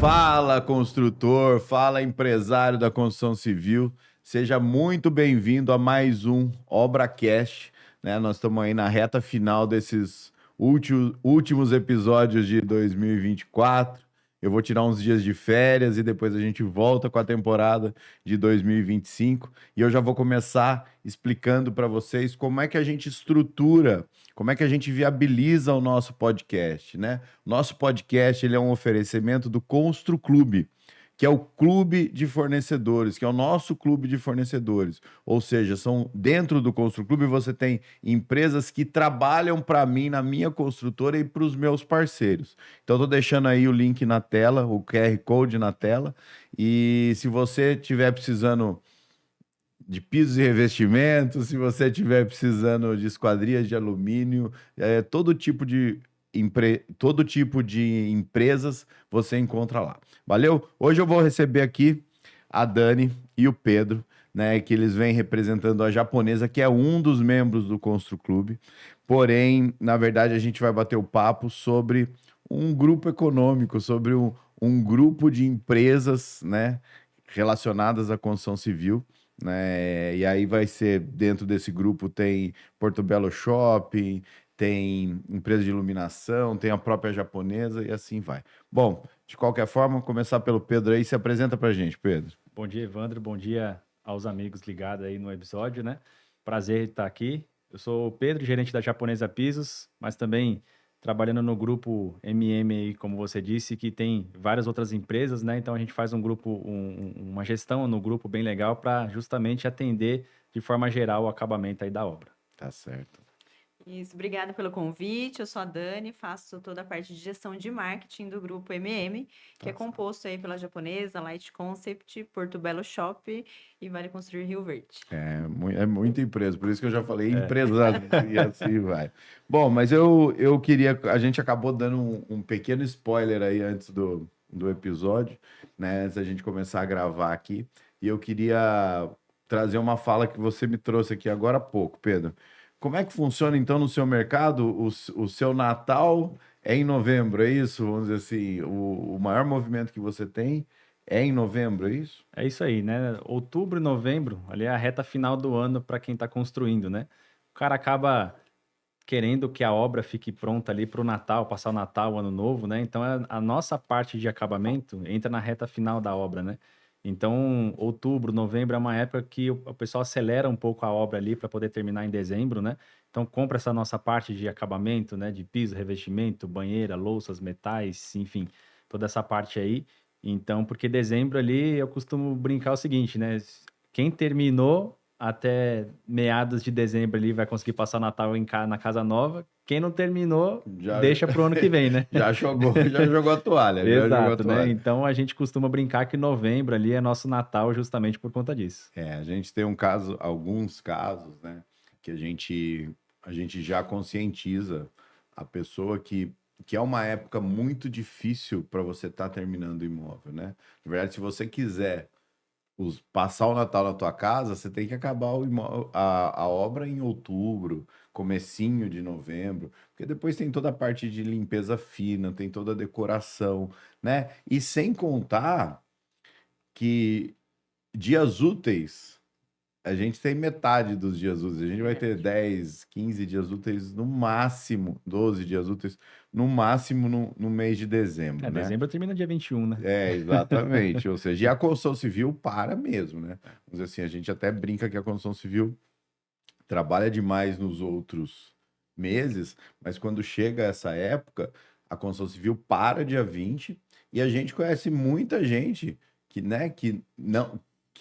Fala, construtor, fala, empresário da construção civil. Seja muito bem-vindo a mais um ObraCast, né? Nós estamos aí na reta final desses últimos episódios de 2024. Eu vou tirar uns dias de férias e depois a gente volta com a temporada de 2025. E eu já vou começar explicando para vocês como é que a gente estrutura, como é que a gente viabiliza o nosso podcast, né? Nosso podcast ele é um oferecimento do Constru Clube, que é o clube de fornecedores, que é o nosso clube de fornecedores. Ou seja, são dentro do Constru Clube você tem empresas que trabalham para mim, na minha construtora e para os meus parceiros. Então, estou deixando aí o link na tela, o QR Code na tela. E se você estiver precisando de pisos e revestimentos, se você estiver precisando de esquadrias de alumínio, todo tipo de empresas você encontra lá. Valeu? Hoje eu vou receber aqui a Dani e o Pedro, né, que eles vêm representando a Japonesa, que é um dos membros do Constru Clube. Porém, na verdade, a gente vai bater o papo sobre um grupo econômico, sobre um grupo de empresas, né, relacionadas à construção civil, né? E aí vai ser, dentro desse grupo tem Porto Belo Shopping, tem empresa de iluminação, tem a própria Japonesa e assim vai. Bom, de qualquer forma, começar pelo Pedro aí. Se apresenta pra gente, Pedro. Bom dia, Evandro. Bom dia aos amigos ligados aí no episódio, né? Prazer estar aqui. Eu sou o Pedro, gerente da Japonesa Pisos, mas também trabalhando no grupo MM aí, como você disse, que tem várias outras empresas, né? Então a gente faz um grupo, uma gestão no grupo bem legal para justamente atender de forma geral o acabamento aí da obra. Tá certo. Isso, obrigada pelo convite. Eu sou a Dani, faço toda a parte de gestão de marketing do grupo MM, que é composto aí pela Japonesa, Light Concept, Porto Belo Shop e Vale Construir Rio Verde. É muita empresa, por isso que eu já falei empresário e assim vai. Bom, mas eu queria, a gente acabou dando um pequeno spoiler aí antes do episódio, né, antes da gente começar a gravar aqui, e eu queria trazer uma fala que você me trouxe aqui agora há pouco, Pedro. Como é que funciona, então, no seu mercado? O seu Natal é em novembro, é isso? Vamos dizer assim, o maior movimento que você tem é em novembro, é isso? É isso aí, né? Outubro e novembro, ali é a reta final do ano para quem está construindo, né? O cara acaba querendo que a obra fique pronta ali para o Natal, passar o Natal, o Ano Novo, né? Então, a nossa parte de acabamento entra na reta final da obra, né? Então, outubro, novembro é uma época que o pessoal acelera um pouco a obra ali para poder terminar em dezembro, né? Então, compra essa nossa parte de acabamento, né? De piso, revestimento, banheira, louças, metais, enfim, toda essa parte aí. Então, porque dezembro ali eu costumo brincar o seguinte, né? Quem terminou até meados de dezembro ali vai conseguir passar o Natal na casa nova. Quem não terminou, deixa pro ano que vem, né? Já jogou a toalha. Exato, né? Então a gente costuma brincar que novembro ali é nosso Natal justamente por conta disso. A gente tem alguns casos, né? Que a gente já conscientiza a pessoa que é uma época muito difícil para você estar terminando o imóvel, né? Na verdade, se você quiser passar o Natal na tua casa, você tem que acabar a obra em outubro, comecinho de novembro, porque depois tem toda a parte de limpeza fina, tem toda a decoração, né? E sem contar que dias úteis, a gente tem metade dos dias úteis. A gente vai ter 10, 15 dias úteis no máximo, 12 dias úteis no máximo no mês de dezembro, né? Dezembro termina dia 21, né? Exatamente. Ou seja, e a construção civil para mesmo, né? Vamos dizer assim, a gente até brinca que a construção civil trabalha demais nos outros meses, mas quando chega essa época, a construção civil para dia 20 e a gente conhece muita gente que, né, que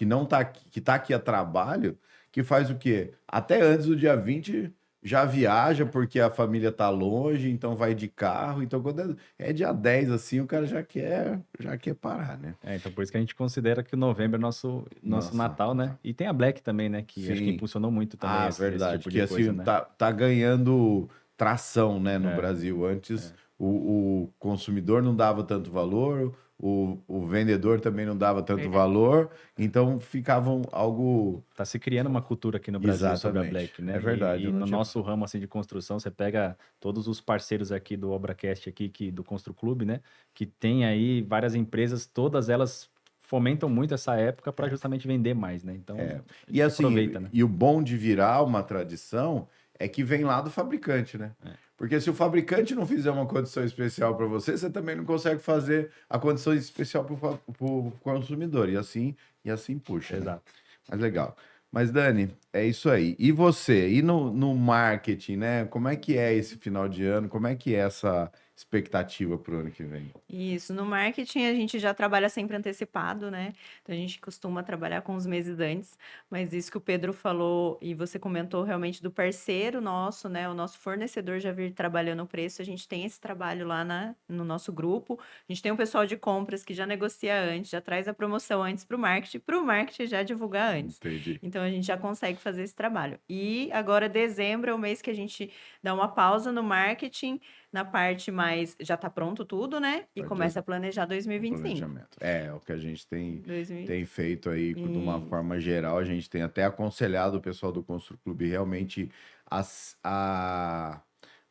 não tá aqui, que tá aqui a trabalho, que faz o quê? Até antes do dia 20 já viaja porque a família tá longe, então vai de carro. Então, quando é dia 10, assim, o cara já quer parar, né? Então por isso que a gente considera que o novembro é nosso Natal, né? E tem a Black também, né? Que acho que impulsionou muito também verdade. esse tipo de coisa, assim, né? tá ganhando tração, né, no Brasil. Antes, o consumidor não dava tanto valor, o vendedor também não dava tanto Verdade. valor, então ficavam algo... Tá se criando uma cultura aqui no Brasil sobre a Exatamente. Black, né? É verdade, E eu não no tinha... nosso ramo assim de construção, você pega todos os parceiros aqui do ObraCast aqui, do Constru Clube, né? Que tem aí várias empresas, todas elas fomentam muito essa época para justamente vender mais, né? Então, a E gente assim, aproveita, né? e o bom de virar uma tradição é que vem lá do fabricante, né? Porque se o fabricante não fizer uma condição especial para você, você também não consegue fazer a condição especial para o consumidor. E assim puxa, né? Exato. Mas legal. Mas, Dani, é isso aí. E você? E no marketing, né? Como é que é esse final de ano? Como é que é essa expectativa para o ano que vem? Isso, no marketing a gente já trabalha sempre antecipado, né? Então a gente costuma trabalhar com os meses antes, mas isso que o Pedro falou e você comentou realmente do parceiro nosso, né? O nosso fornecedor já vir trabalhando o preço, a gente tem esse trabalho lá no nosso grupo. A gente tem um pessoal de compras que já negocia antes, já traz a promoção antes para o marketing já divulgar antes. Entendi. Então a gente já consegue fazer esse trabalho. E agora dezembro é o mês que a gente dá uma pausa no marketing, na parte mais já está pronto tudo, né? E começa a planejar 2025. Planejamento. É o que a gente tem 2025. feito aí de uma Isso. forma geral. A gente tem até aconselhado o pessoal do Constru Clube realmente a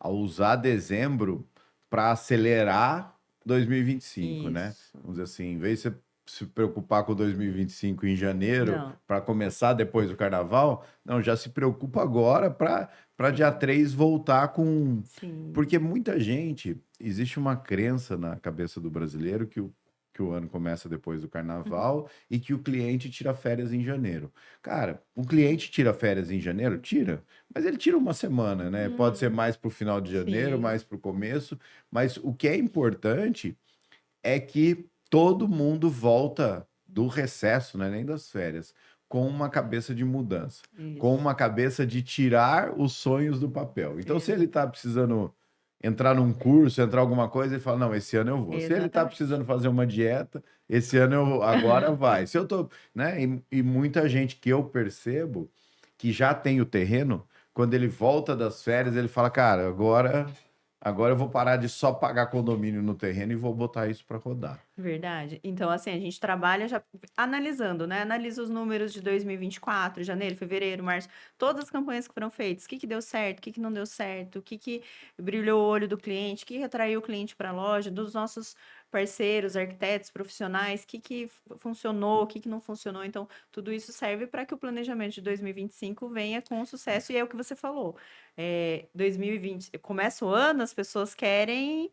usar dezembro para acelerar 2025, né? Isso. Vamos dizer assim, em vez de você se preocupar com 2025 em janeiro Não. para começar depois do carnaval, não, já se preocupa agora para dia 3 voltar com. Sim. Porque muita gente, existe uma crença na cabeça do brasileiro que o ano começa depois do carnaval e que o cliente tira férias em janeiro. Cara, o cliente tira férias em janeiro? Tira, mas ele tira uma semana, né? Pode ser mais para o final de janeiro, Sim. mais para o começo, mas o que é importante é que todo mundo volta do recesso, né? Nem das férias, com uma cabeça de mudança, com Isso. uma cabeça de tirar os sonhos do papel. Então, se ele está precisando entrar num curso, entrar alguma coisa, ele fala: não, esse ano eu vou. Se ele está Exatamente. precisando fazer uma dieta, esse ano agora vai. Se eu tô, né? E muita gente que eu percebo que já tem o terreno, quando ele volta das férias, ele fala: cara, agora eu vou parar de só pagar condomínio no terreno e vou botar isso para rodar. Verdade. Então, assim, a gente trabalha já analisando, né? Analisa os números de 2024, janeiro, fevereiro, março, todas as campanhas que foram feitas, o que que deu certo, o que que não deu certo, o que que brilhou o olho do cliente, o que atraiu o cliente para a loja, dos nossos parceiros, arquitetos, profissionais, o que que funcionou, o que que não funcionou. Então, tudo isso serve para que o planejamento de 2025 venha com sucesso. E é o que você falou. 2020, começa o ano, as pessoas querem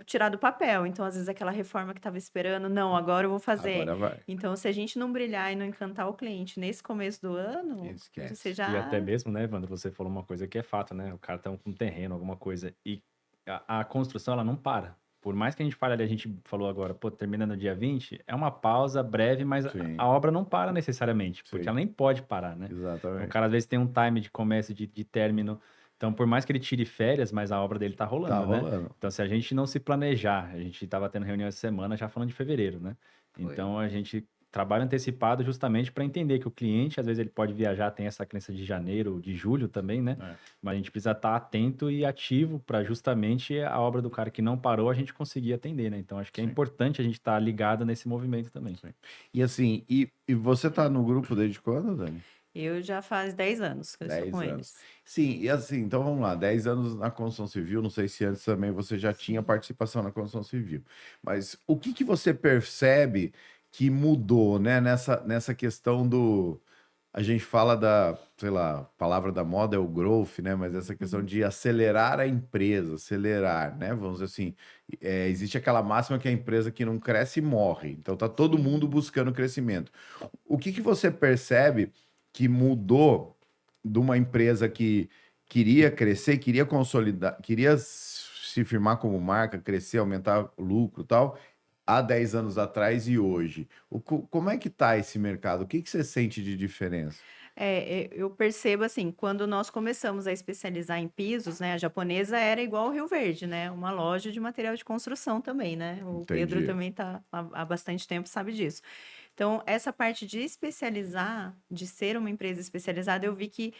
tirar do papel. Então, às vezes, aquela reforma que estava esperando, não, agora eu vou fazer. Agora vai. Então, se a gente não brilhar e não encantar o cliente nesse começo do ano, Esquece. você E já. até mesmo, né, Evandro, você falou uma coisa que é fato, né? O cara tem um terreno, alguma coisa, e a construção, ela não para. Por mais que a gente fale ali, a gente falou agora, pô, termina no dia 20, é uma pausa breve, mas Sim. a obra não para necessariamente, porque Sim. ela nem pode parar, né? Exatamente. O cara às vezes tem um time de começo, de término. Então, por mais que ele tire férias, mas a obra dele tá rolando, né? rolando. Então, se a gente não se planejar, a gente tava tendo reunião essa semana já falando de fevereiro, né? Então, a gente trabalha antecipado justamente para entender que o cliente, às vezes, ele pode viajar, tem essa crença de janeiro, de julho também, né? Mas a gente precisa estar atento e ativo para justamente a obra do cara que não parou, a gente conseguir atender, né? Então, acho que é importante a gente estar ligado nesse movimento também. E assim, e você tá no grupo desde quando, Dani? Eu já faz 10 anos que eu estou 10 com anos. eles. Sim, e assim, então vamos lá, 10 anos na construção civil, não sei se antes também você já tinha participação na construção civil, mas o que você percebe que mudou, né, nessa questão do, a gente fala da, sei lá, a palavra da moda é o growth, né, mas essa questão de acelerar a empresa, acelerar, né, vamos dizer assim, existe aquela máxima que a empresa que não cresce morre, então tá todo mundo buscando crescimento. O que você percebe que mudou de uma empresa que queria crescer, queria consolidar, queria se firmar como marca, crescer, aumentar o lucro e tal, há 10 anos atrás e hoje? Como é que está esse mercado? O que você sente de diferença? Eu percebo assim, quando nós começamos a especializar em pisos, né? A japonesa era igual ao Rio Verde, né? Uma loja de material de construção também, né? O Pedro Entendi. também está há bastante tempo, sabe disso. Então, essa parte de especializar, de ser uma empresa especializada, eu vi que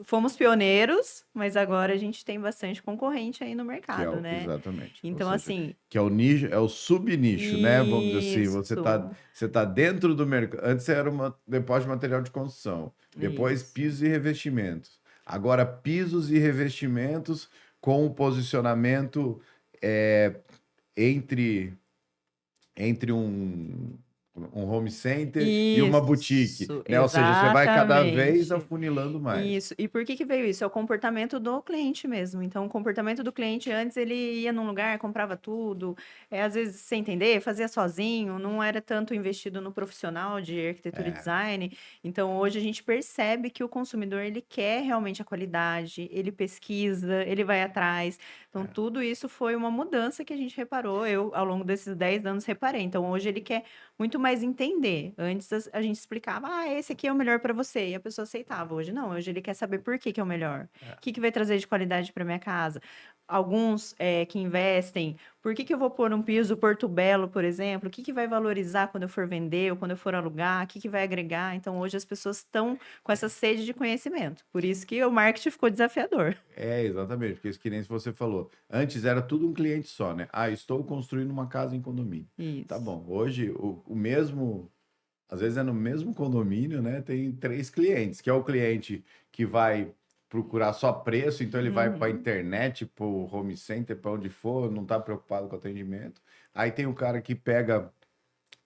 fomos pioneiros, mas agora a gente tem bastante concorrente aí no Que é mercado, né? exatamente. Ou Então, seja, assim, que é o nicho, é o subnicho, né? Vamos dizer assim, isso, você tá dentro do mercado. Antes era uma depósito de material de construção, depois isso. pisos e revestimentos. Agora pisos e revestimentos com o posicionamento é, entre um home center e uma boutique, Isso, né? Ou seja, você vai cada vez exatamente. afunilando mais. Isso. E por que que veio isso? É o comportamento do cliente mesmo. Então, o comportamento do cliente, antes ele ia num lugar, comprava tudo, às vezes sem entender, fazia sozinho, não era tanto investido no profissional de arquitetura e design. Então, hoje a gente percebe que o consumidor, ele quer realmente a qualidade, ele pesquisa, ele vai atrás. Então, tudo isso foi uma mudança que a gente reparou, eu, ao longo desses 10 anos, reparei. Então, hoje ele quer muito mais entender. Antes a gente explicava, esse aqui é o melhor para você, e a pessoa aceitava. Hoje não, hoje ele quer saber por que que é o melhor. O que que vai trazer de qualidade para minha casa? Alguns que investem, por que que eu vou pôr um piso Porto Belo, por exemplo? O que que vai valorizar quando eu for vender ou quando eu for alugar? O que que vai agregar? Então, hoje as pessoas estão com essa sede de conhecimento. Por isso que o marketing ficou desafiador. É, exatamente, porque isso que nem você falou. Antes era tudo um cliente só, né? Ah, estou construindo uma casa em condomínio. Tá Isso. bom. Hoje, o mesmo, às vezes é no mesmo condomínio, né? Tem 3 clientes, que é o cliente que vai procurar só preço, então ele vai para a Uhum. internet, para o home center, para onde for, não está preocupado com atendimento. Aí tem o cara que pega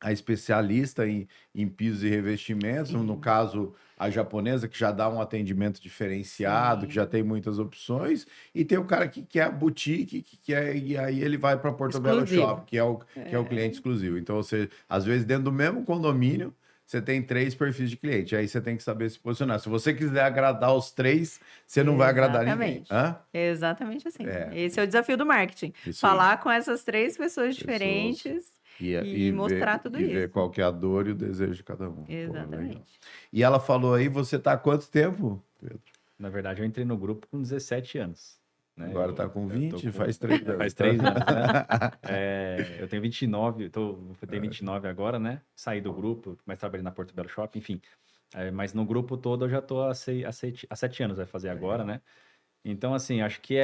a especialista em pisos e revestimentos, no Sim, caso, a japonesa, que já dá um atendimento diferenciado, que já sim. tem muitas opções, e tem o cara que quer a boutique, que quer, e aí ele vai para Portobello Exclusivo. Shop, que é o cliente exclusivo. Então, você, às vezes, dentro do mesmo condomínio, você tem 3 perfis de cliente, aí você tem que saber se posicionar. Se você quiser agradar os 3, você não vai agradar ninguém. Exatamente. Hã? Exatamente assim. É, Esse é o desafio do marketing. isso aí. Falar com essas 3 pessoas Pessoas diferentes e e ver, mostrar tudo e ver isso. qual que é a dor e o desejo de cada um. Porra, legal. Exatamente. E ela falou aí, você tá há quanto tempo, Pedro? Na verdade, eu entrei no grupo com 17 anos, né? Agora tá com Eu tô 20, com... faz 3 anos, Faz tá? 3 anos, né? Eu tenho 29, eu tenho 29 agora, né? Saí do grupo, mas trabalhei na Portobello Shop, enfim. Mas no grupo todo eu já tô há 7 anos, vai fazer agora, Legal. né? Então, assim, acho que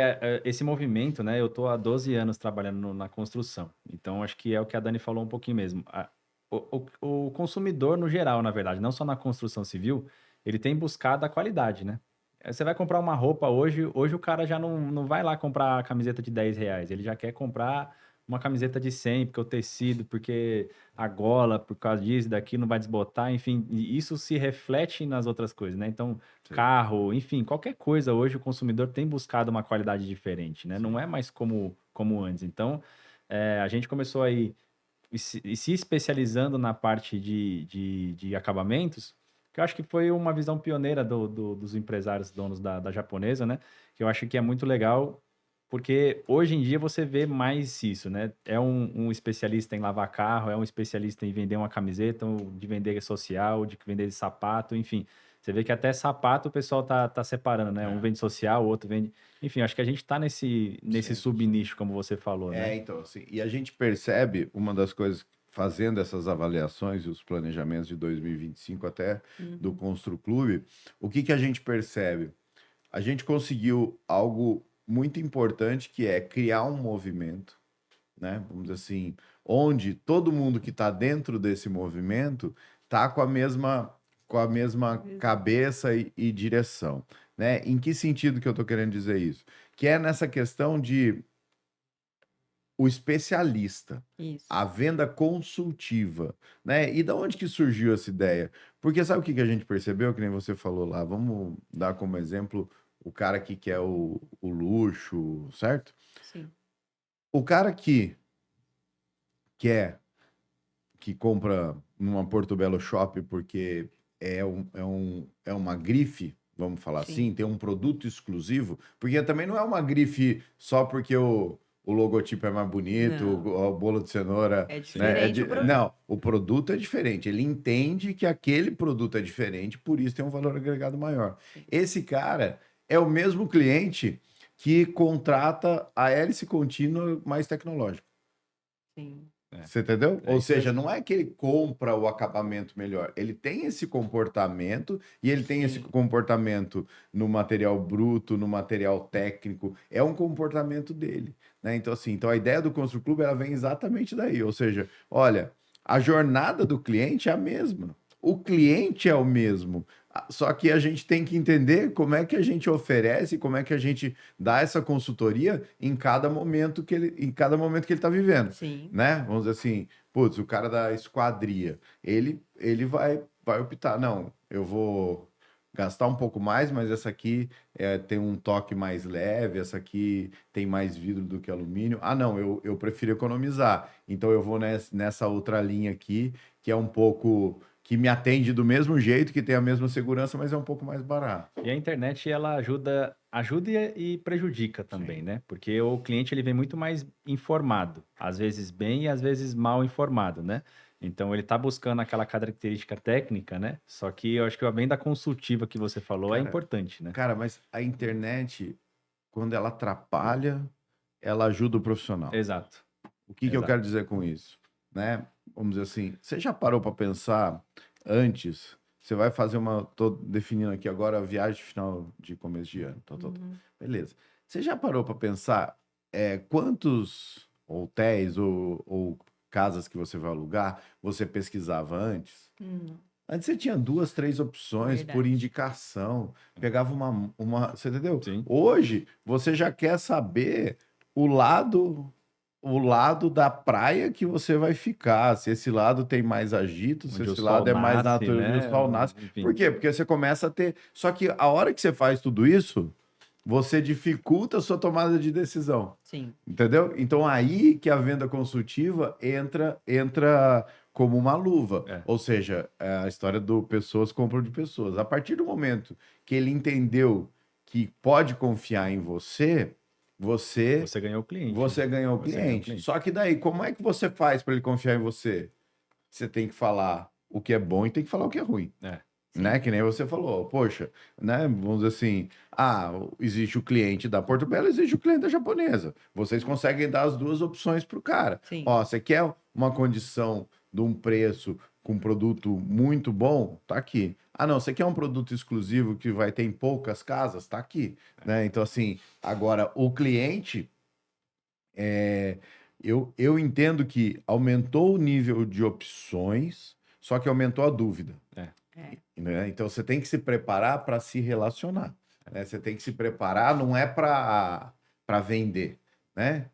esse movimento, né? Eu tô há 12 anos trabalhando na construção. Então, acho que é o que a Dani falou um pouquinho mesmo. O consumidor, no geral, na verdade, não só na construção civil, ele tem buscado a qualidade, né? Você vai comprar uma roupa hoje o cara já não vai lá comprar a camiseta de R$ 10, ele já quer comprar uma camiseta de 100, porque o tecido, porque a gola, por causa disso, daqui não vai desbotar, enfim, e isso se reflete nas outras coisas, né? Então, Sim, carro, enfim, qualquer coisa hoje o consumidor tem buscado uma qualidade diferente, né? Não sim. é mais como antes. Então, a gente começou aí e se especializando na parte de acabamentos, que eu acho que foi uma visão pioneira dos empresários donos da japonesa, né? Que eu acho que é muito legal, porque hoje em dia você vê mais isso, né? É um especialista em lavar carro, é um especialista em vender uma camiseta, de vender social, de vender sapato, enfim. Você vê que até sapato o pessoal tá separando, né? Um É, vende social, o outro vende. Enfim, acho que a gente tá nesse 100%. subnicho, como você falou, né? Então, assim, e a gente percebe uma das coisas, fazendo essas avaliações e os planejamentos de 2025 até do Uhum. Constru Clube, o que que a gente percebe? A gente conseguiu algo muito importante, que é criar um movimento, né? Vamos dizer assim, onde todo mundo que está dentro desse movimento está com a mesma cabeça e direção, né? Em que sentido que eu estou querendo dizer isso? Que é nessa questão de o especialista, a Isso. venda consultiva, né? E da onde que surgiu essa ideia? Porque sabe o que que a gente percebeu, que nem você falou lá? Vamos dar como exemplo o cara que quer o luxo, certo? Sim. O cara que quer, que compra numa Portobello Shop porque é uma grife, vamos falar assim, Sim. tem um produto exclusivo, porque também não é uma grife só porque o logotipo é mais bonito, Não. o bolo de cenoura, É Sim. né? diferente o produto. Não, o produto é diferente. Ele entende que aquele produto é diferente, por isso tem um valor agregado maior. Sim. Esse cara é o mesmo cliente que contrata a hélice contínua mais tecnológica. Sim. Você entendeu? É Ou isso seja, não é que ele compra o acabamento melhor, ele tem esse comportamento e ele tem esse Sim. comportamento no material bruto, no material técnico, é um comportamento dele, né? Então assim, então a ideia do Constru Clube ela vem exatamente daí, ou seja, olha, a jornada do cliente é a mesma. O cliente é o mesmo. Só que a gente tem que entender como é que a gente oferece, como é que a gente dá essa consultoria em cada momento em cada momento que ele está vivendo, Sim. né? Vamos dizer assim, putz, o cara da esquadria, ele vai optar, não, eu vou gastar um pouco mais, mas essa aqui tem um toque mais leve, essa aqui tem mais vidro do que alumínio. Ah, não, eu prefiro economizar. Então eu vou nessa outra linha aqui, que é um pouco que me atende do mesmo jeito, que tem a mesma segurança, mas é um pouco mais barato. E a internet, ela ajuda e prejudica também, Sim. né? Porque o cliente, ele vem muito mais informado, às vezes bem e às vezes mal informado, né? Então, ele tá buscando aquela característica técnica, né? Só que eu acho que a venda consultiva que você falou é Cara, importante, né? cara, mas a internet, quando ela atrapalha, ela ajuda o profissional. Exato, O que que eu exato. quero dizer com isso? Né? Vamos dizer assim, você já parou para pensar antes? Você vai fazer uma. Tô definindo aqui agora a viagem final de começo de ano. Uhum. Beleza. Você já parou para pensar quantos hotéis ou casas que você vai alugar você pesquisava antes? Hum, Antes você tinha duas, três opções por verdade. indicação, pegava você entendeu? Sim. Hoje você já quer saber o lado o lado da praia que você vai ficar, se esse lado tem mais agito, se Onde o esse sol lado é mais nasce, natural, onde o né? sol nasce. Por Enfim, quê? Porque você começa a ter. Só que a hora que você faz tudo isso, você dificulta a sua tomada de decisão. Sim. Entendeu? Então aí que a venda consultiva entra como uma luva. é. Ou seja, é a história do pessoas compram de pessoas. A partir do momento que ele entendeu que pode confiar em você, você Você ganhou o cliente, né? você ganhou o Você ganhou o cliente. cliente. Só que daí, como é que você faz para ele confiar em você? Você tem que falar o que é bom e tem que falar o que é ruim, É, né? Que nem você falou, poxa, né? Vamos dizer assim, existe o cliente da Porto Belo, existe o cliente da japonesa. Vocês conseguem dar as duas opções para o cara. Sim. Ó, você quer uma condição de um preço com um produto muito bom? Tá aqui. Ah, não, você quer um produto exclusivo que vai ter em poucas casas? Tá aqui, né? Então, assim, agora o cliente, é, eu entendo que aumentou o nível de opções, só que aumentou a dúvida. é. É. Né? Então você tem que se preparar para se relacionar. Né? Você tem que se preparar, não é para vender, né?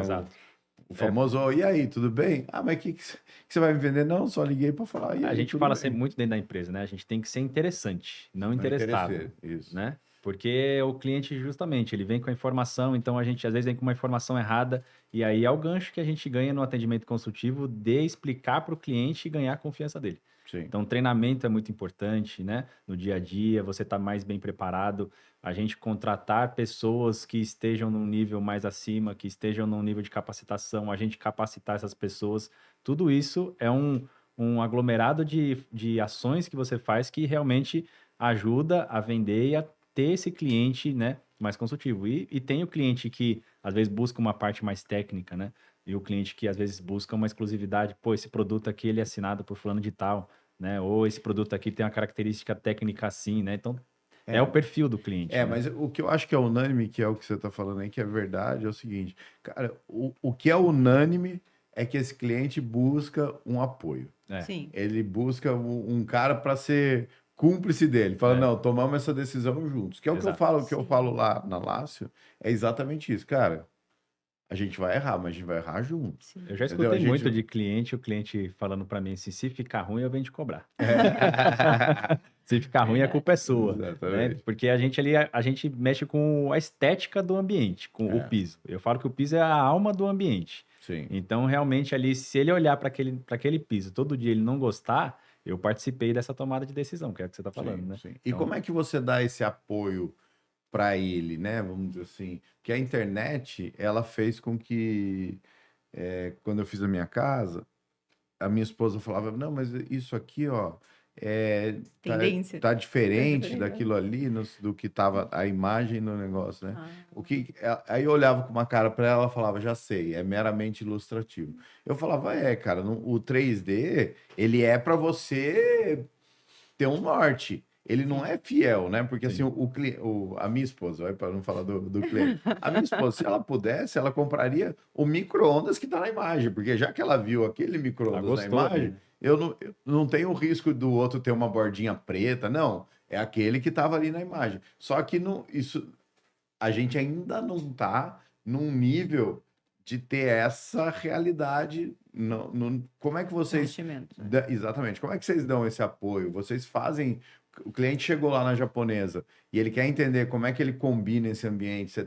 Exato. O famoso, "Ô, e aí, tudo bem? Ah, mas que você vai me vender? Não, só liguei para falar, e A aí, gente tudo fala bem?" sempre muito dentro da empresa, né? A gente tem que ser interessante, não Não interessado, interessei, isso. né? Porque o cliente, justamente, ele vem com a informação, então a gente às vezes vem com uma informação errada, e aí é o gancho que a gente ganha no atendimento consultivo de explicar para o cliente e ganhar a confiança dele. Sim. Então, treinamento é muito importante, né? No dia a dia, você tá mais bem preparado. A gente contratar pessoas que estejam num nível mais acima, que estejam num nível de capacitação, a gente capacitar essas pessoas. Tudo isso é um aglomerado de ações que você faz que realmente ajuda a vender e a ter esse cliente, né, mais consultivo. E tem o cliente que, às vezes, busca uma parte mais técnica, né? E o cliente que, às vezes, busca uma exclusividade. Pô, esse produto aqui, ele é assinado por fulano de tal, né? Ou esse produto aqui tem uma característica técnica assim, né? Então, é o perfil do cliente, né? Mas o que eu acho que é unânime, que é o que você está falando aí, que é verdade, é o seguinte, cara, o que é unânime é que esse cliente busca um apoio. É, Sim. Ele busca um cara para ser cúmplice dele. Fala, É. não, tomamos essa decisão juntos. Que é o que eu Exato. falo, o que eu Sim. falo lá na Lácio, é exatamente isso, cara. A gente vai errar, mas a gente vai errar junto. Sim. Eu já Entendeu? A escutei muito gente. de cliente, o cliente falando para mim assim, se ficar ruim, eu venho te cobrar. Se ficar ruim, a Verdade. culpa é sua, né? Exatamente. Porque a gente ali, a gente mexe com a estética do ambiente, com o É. piso. Eu falo que o piso é a alma do ambiente. Sim. Então, realmente, ali, se ele olhar para aquele piso todo dia e ele não gostar, eu participei dessa tomada de decisão, que é o que você está falando, Sim, né? sim. E Então, como é que você dá esse apoio para ele, né? Vamos dizer assim, que a internet ela fez com que quando eu fiz a minha casa, a minha esposa falava, não, mas isso aqui, ó, Tendência. tá diferente diferente, daquilo ali, do que tava a imagem no negócio, né? Ah, Aí eu olhava com uma cara para ela e falava, já sei, é meramente ilustrativo. Eu falava, cara, o 3D, ele é para você ter um norte. Ele não é fiel, né? Porque assim, Sim. a minha esposa, vai para não falar do cliente, a minha esposa, se ela pudesse, ela compraria o micro-ondas que está na imagem, porque já que ela viu aquele Ela micro-ondas na gostou, imagem, né? eu não tenho o risco do outro ter uma bordinha preta, não. É aquele que estava ali na imagem. Só que a gente ainda não está num nível de ter essa realidade. Como é que vocês. investimento. Exatamente. Como é que vocês dão esse apoio? Vocês fazem. O cliente chegou lá na japonesa e ele quer entender como é que ele combina esse ambiente. Você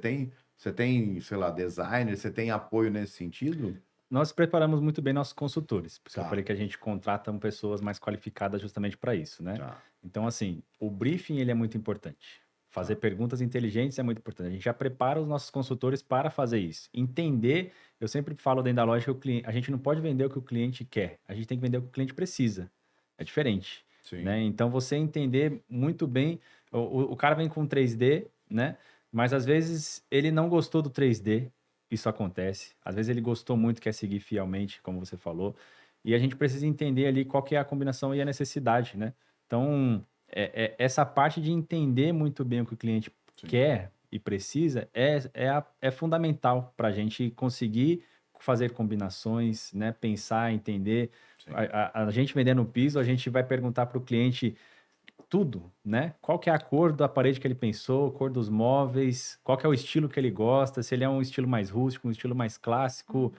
tem, sei lá, designer, você tem apoio nesse sentido? Nós preparamos muito bem nossos consultores, porque eu Tá. falei que a gente contrata pessoas mais qualificadas justamente para isso, né? Tá. Então, assim, o briefing ele é muito importante. Fazer perguntas inteligentes é muito importante. A gente já prepara os nossos consultores para fazer isso. Entender, eu sempre falo dentro da loja que a gente não pode vender o que o cliente quer, a gente tem que vender o que o cliente precisa. É diferente, Sim. né? Então, você entender muito bem, o cara vem com 3D, né? Mas às vezes ele não gostou do 3D, isso acontece. Às vezes ele gostou muito, quer seguir fielmente, como você falou. E a gente precisa entender ali qual que é a combinação e a necessidade, né? Então, essa parte de entender muito bem o que o cliente Sim. quer e precisa é fundamental para a gente conseguir fazer combinações, né? Pensar, entender. Sim. A gente vendendo piso, a gente vai perguntar para o cliente tudo, né? Qual que é a cor da parede que ele pensou, cor dos móveis, qual que é o estilo que ele gosta, se ele é um estilo mais rústico, um estilo mais clássico,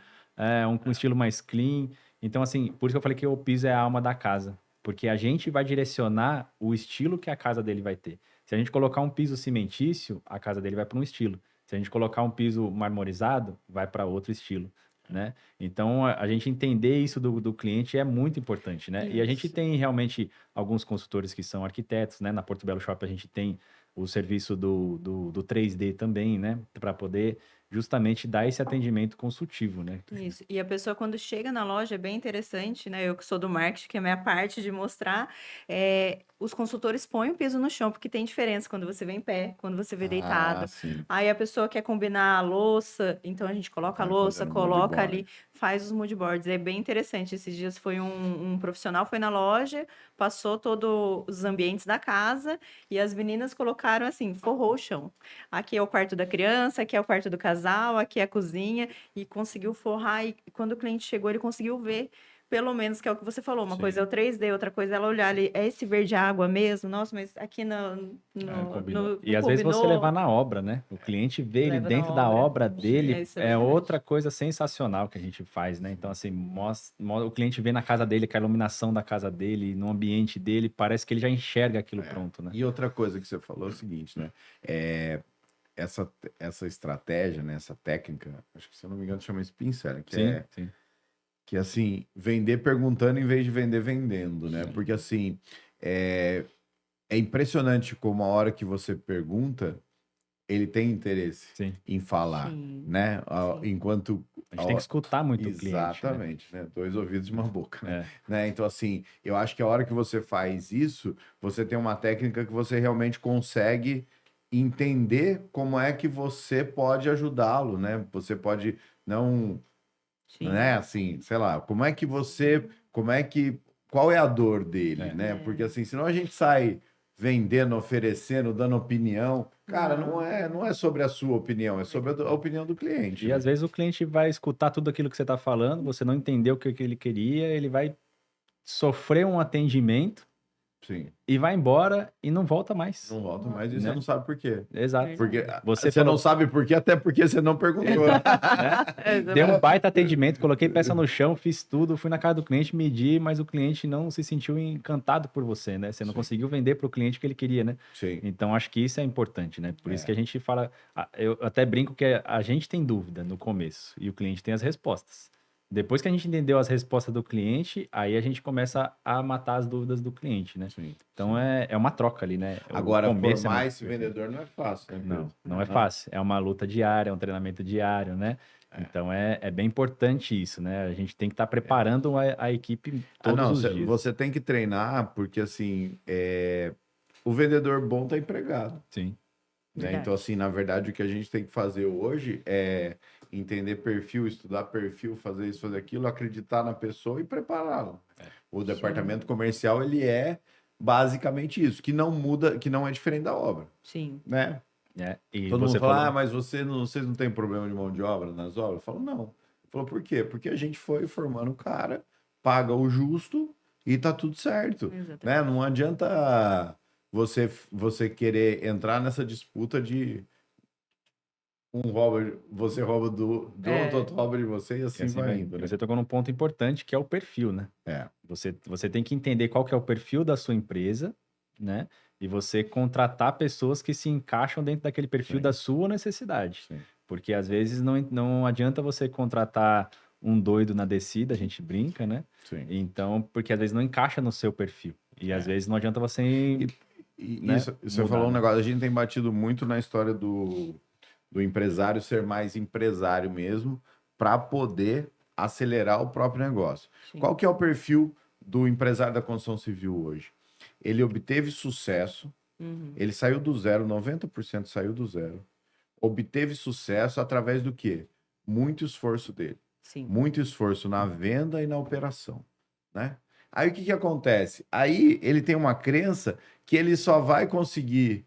um estilo mais clean. Então, assim, por isso que eu falei que o piso é a alma da casa, porque a gente vai direcionar o estilo que a casa dele vai ter. Se a gente colocar um piso cimentício, a casa dele vai para um estilo. Se a gente colocar um piso marmorizado, vai para outro estilo, né? Então, a gente entender isso do cliente é muito importante, né? E a gente Isso. tem realmente alguns consultores que são arquitetos, né? Na Porto Belo Shop a gente tem o serviço do 3D também, né? Para poder justamente dar esse atendimento consultivo, né? Isso. E a pessoa, quando chega na loja, é bem interessante, né? Eu que sou do marketing, que é a minha parte de mostrar, os consultores põem o piso no chão, porque tem diferença quando você vê em pé, quando você vê deitado. Sim. Aí a pessoa quer combinar a louça, então a gente coloca a Vai louça, fazendo coloca moodboard. ali, faz os moodboards. É bem interessante. Esses dias foi um profissional, foi na loja, passou todos os ambientes da casa e as meninas colocaram assim, forrou o chão. Aqui é o quarto da criança, aqui é o quarto do casal, aqui é a cozinha, e conseguiu forrar. E quando o cliente chegou, ele conseguiu ver, pelo menos, que é o que você falou. Uma Sim. coisa é o 3D, outra coisa é ela olhar ali, é esse verde água mesmo? Nossa, mas aqui Combinou. E não às vezes você levar combinou. na obra, né? O cliente vê ele Leva na dentro da obra dele, Isso é verdade. outra coisa sensacional que a gente faz, né? Então, assim, o cliente vê na casa dele, com a iluminação da casa dele, no ambiente dele, parece que ele já enxerga aquilo pronto, né? E outra coisa que você falou é o seguinte, né? Essa estratégia, né? Essa técnica, acho que se eu não me engano chama spin selling, Sim. que assim, vender perguntando em vez de vender vendendo, né? Sim. Porque assim, é impressionante como a hora que você pergunta, ele tem interesse Sim. em falar, Sim, né? sim. Enquanto a gente tem que escutar muito o cliente, né? Exatamente, né? Dois ouvidos e uma boca, né? É. Né? Então, assim, eu acho que a hora que você faz isso, você tem uma técnica que você realmente consegue entender como é que você pode ajudá-lo, né? Você pode não, Sim. né? Assim, sei lá, qual é a dor dele, É. né? Porque assim, senão a gente sai vendendo, oferecendo, dando opinião. Cara, Não. não é sobre a sua opinião, é sobre a opinião do cliente. E né? às vezes o cliente vai escutar tudo aquilo que você está falando, você não entendeu o que ele queria, ele vai sofrer um atendimento Sim. e vai embora e não volta mais. Não volta mais e Né? você não sabe por quê. Exato. Porque Você você falou- não sabe por quê, até porque você não perguntou. Deu um baita atendimento, coloquei peça no chão, fiz tudo, fui na casa do cliente, medi, mas o cliente não se sentiu encantado por você, né? Você não Sim. conseguiu vender para o cliente o que ele queria, né? Sim. Então, acho que isso é importante, né? Por isso É. que a gente fala... Eu até brinco que a gente tem dúvida no começo e o cliente tem as respostas. Depois que a gente entendeu as respostas do cliente, aí a gente começa a matar as dúvidas do cliente, né? Sim. Então, é uma troca ali, né? O Agora, começo formar muito esse vendedor não é fácil, né? Não, Pedro? não é fácil. É uma luta diária, é um treinamento diário, né? Então é bem importante isso, né? A gente tem que estar preparando a equipe todos os dias. Você tem que treinar, porque assim, o vendedor bom tá empregado. Sim. Né? Verdade. Então, assim, na verdade, o que a gente tem que fazer hoje é entender perfil, estudar perfil, fazer isso, fazer aquilo, acreditar na pessoa e prepará-la. O departamento comercial, ele é basicamente isso, que não muda, que não é diferente da obra, Sim. né? E Todo você mundo fala, falou... mas vocês não têm problema de mão de obra nas obras? Eu falo, não. Falou, por quê? Porque a gente foi formando o cara, paga o justo e tá tudo certo, né? Exatamente. Não adianta você querer entrar nessa disputa de você rouba do outro rouba de você e assim vai indo, né? Você tocou num ponto importante que é o perfil, né? Você tem que entender qual que é o perfil da sua empresa, né? E você contratar pessoas que se encaixam dentro daquele perfil da sua necessidade. Sim. Porque às vezes não adianta você contratar um doido na descida, a gente brinca, né? Sim. Então, porque às vezes não encaixa no seu perfil. E às vezes não adianta você. Né, Isso, você mudar, falou um né? negócio, a gente tem batido muito na história do empresário ser mais empresário mesmo, para poder acelerar o próprio negócio. Sim. Qual que é o perfil do empresário da construção civil hoje? Ele obteve sucesso, ele saiu do zero, 90% saiu do zero. Obteve sucesso através do quê? Muito esforço dele. Sim. Muito esforço na venda e na operação, né? Aí o que acontece? Aí ele tem uma crença que ele só vai conseguir,